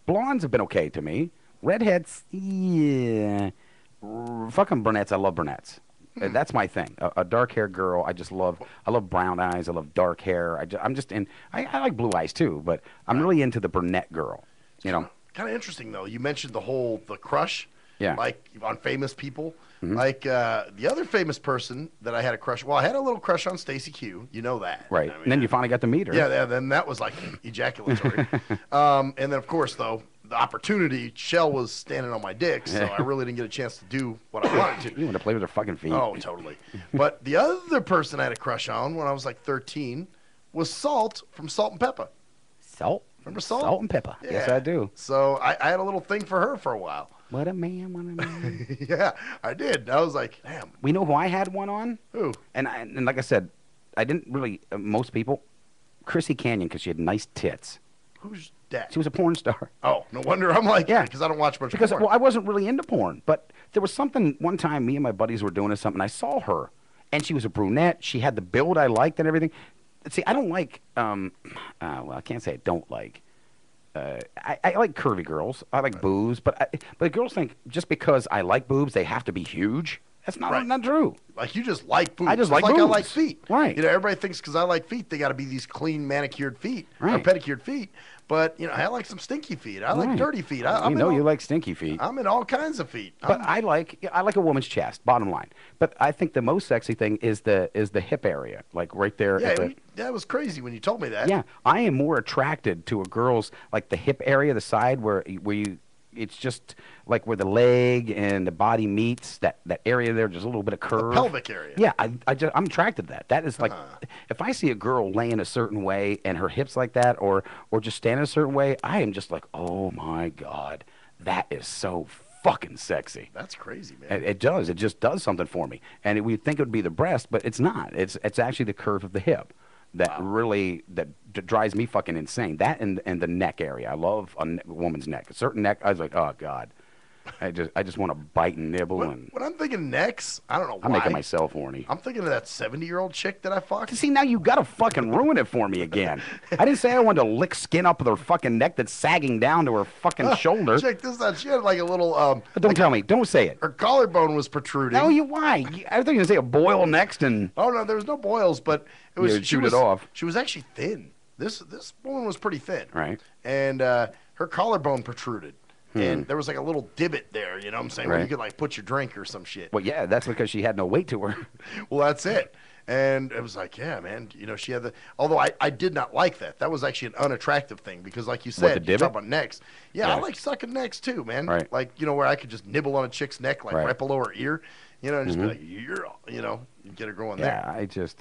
Blondes have been okay to me. Redheads, yeah. Fucking brunettes, I love brunettes. That's my thing. A dark-haired girl, I love brown eyes. I love dark hair. I like blue eyes too, but I'm really into the brunette girl. Kind of interesting though. You mentioned the crush. Yeah. Like on famous people. Mm-hmm. Like the other famous person that I had a crush. Well, I had a little crush on Stacey Q. You know that. Right. And then you finally got to meet her. Yeah. Then that was like ejaculatory. And then of course though, the opportunity, Shell was standing on my dick, so I really didn't get a chance to do what I wanted to. You want to play with her fucking feet. Oh, totally. But the other person I had a crush on when I was like 13 was Salt from Salt and Pepper. Salt? Remember Salt? Salt and Pepper. Yeah. Yes, I do. So I had a little thing for her for a while. What a man. Yeah, I did. I was like, damn. We know who I had one on? Who? And like I said, I didn't really, most people, Chrissy Canyon, because she had nice tits. Who's that? She was a porn star. Oh, no wonder. I'm like, yeah, because I don't watch much porn. Well, I wasn't really into porn, but there was something one time me and my buddies were doing something. I saw her, and she was a brunette. She had the build I liked and everything. See, I don't like, well, I can't say I don't like. I like curvy girls. I like boobs, but girls think just because I like boobs, they have to be huge. That's not true. Like you just like boobs. I just like boobs. I like feet. Right. Everybody thinks because I like feet, they got to be these clean manicured feet or pedicured feet. But I like some stinky feet. I like dirty feet. You like stinky feet. I'm in all kinds of feet. But I like a woman's chest. Bottom line. But I think the most sexy thing is the hip area, like right there. Yeah, that was crazy when you told me that. Yeah, I am more attracted to a girl's like the hip area, the side where you. It's just like where the leg and the body meets, that area there, just a little bit of curve. The pelvic area. Yeah, I'm attracted to that. That is like, if I see a girl laying a certain way and her hips like that, or just standing a certain way, I am just like, oh my God, that is so fucking sexy. That's crazy, man. It does. It just does something for me. And we think it would be the breast, but it's not. It's actually the curve of the hip. That really drives me fucking insane. That and the neck area. I love a woman's neck. A certain neck, I was like, oh God. I just want to bite and nibble and. When I'm thinking necks, I don't know why. I'm making myself horny. I'm thinking of that 70-year-old chick that I fucked. See, now you got to fucking ruin it for me again. I didn't say I wanted to lick skin up with her fucking neck that's sagging down to her fucking shoulder. Check this out. She had like a little. Don't tell me. Don't say it. Her collarbone was protruding. No, why? I thought you were gonna say a boil next and. Oh no, there was no boils, but it was. You'd shoot it off. She was actually thin. This woman was pretty thin. Right. And her collarbone protruded. And there was like a little divot there, you know what I'm saying, where you could like put your drink or some shit. Well, yeah, that's because she had no weight to her. Well, that's it. And it was like, yeah, man, you know, she had the. Although I did not like that. That was actually an unattractive thing because, like you said, you talk about necks. Yeah, I like sucking necks too, man. Right. Like, you know, where I could just nibble on a chick's neck, like right below her ear, you know, and just be like, you know, get her going there. Yeah, I just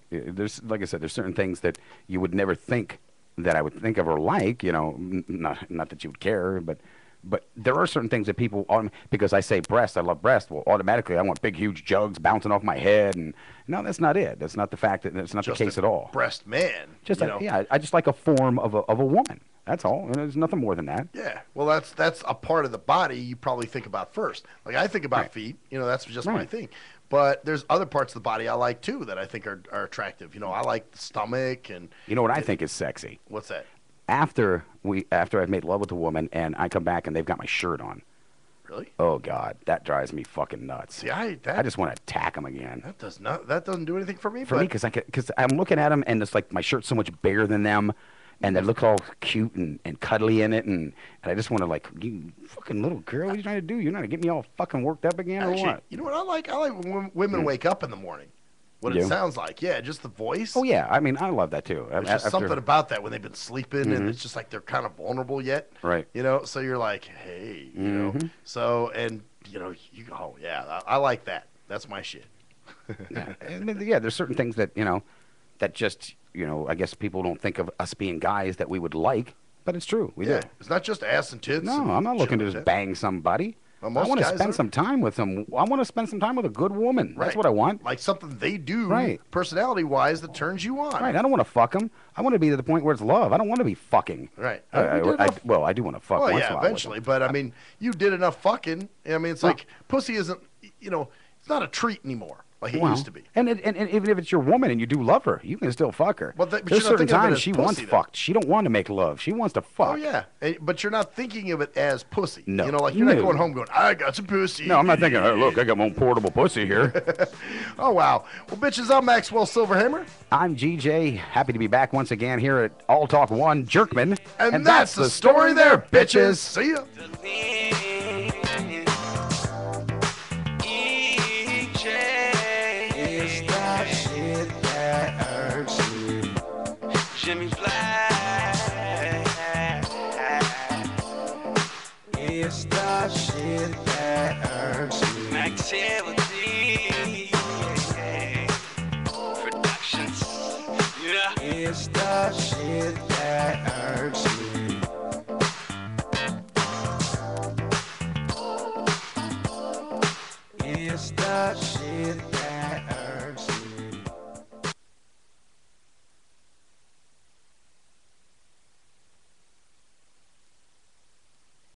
there's like I said, there's certain things that you would never think that I would think of or like, you know, not that you would care, but there are certain things that people, because I say breast, I love breast, well, automatically I want big, huge jugs bouncing off my head, and no, that's not it. That's not the fact that that's not Just the case a at all. Breast man. Just I just like a form of a woman. That's all. And there's nothing more than that. Yeah. Well, that's a part of the body you probably think about first. Like I think about feet. You know, that's just my thing. But there's other parts of the body I like too that I think are attractive. You know, I like the stomach and. You know what I think is sexy? What's that? After I've made love with a woman and I come back and they've got my shirt on. Really? Oh God, that drives me fucking nuts. See, I just want to attack them again. That doesn't do anything for me. For me, because I'm looking at them and it's like my shirt's so much bigger than them, and they look all cute and cuddly in it, and I just want to like, you fucking little girl, what are you trying to do? You're not gonna get me all fucking worked up again or what? You know what I like? I like when women wake up in the morning. What it sounds like, yeah, just the voice. Oh yeah, I mean I love that too. There's just something about that when they've been sleeping and it's just like they're kind of vulnerable yet. Right. You know, so you're like, hey, you know, so and you know, oh yeah, I like that. That's my shit. Yeah, there's certain things that that just I guess people don't think of us being guys that we would like, but it's true. We do. It's not just ass and tits. No, I'm not looking to just bang somebody. I want to spend some time with them. I want to spend some time with a good woman. Right. That's what I want. Like something they do, personality-wise, that turns you on. Right. I don't want to fuck them. I want to be to the point where it's love. I don't want to be fucking. Right. I do want to fuck. Well, once yeah, in a while eventually. But I mean, you did enough fucking. I mean, it's like pussy isn't. It's not a treat anymore. Like it used to be. And even if it's your woman and you do love her, you can still fuck her. But there's certain times she wants fucked. She don't want to make love. She wants to fuck. Oh yeah, but you're not thinking of it as pussy. No, like you're not going home going, I got some pussy. No, I'm not thinking, hey, look, I got my own portable pussy here. Oh wow. Well, bitches, I'm Maxwell Silverhammer. I'm GJ. Happy to be back once again here at All Talk 1 Jerkman. And that's the story there, bitches. See ya. Jimmy Fly. It's the shit that hurts me. Max here with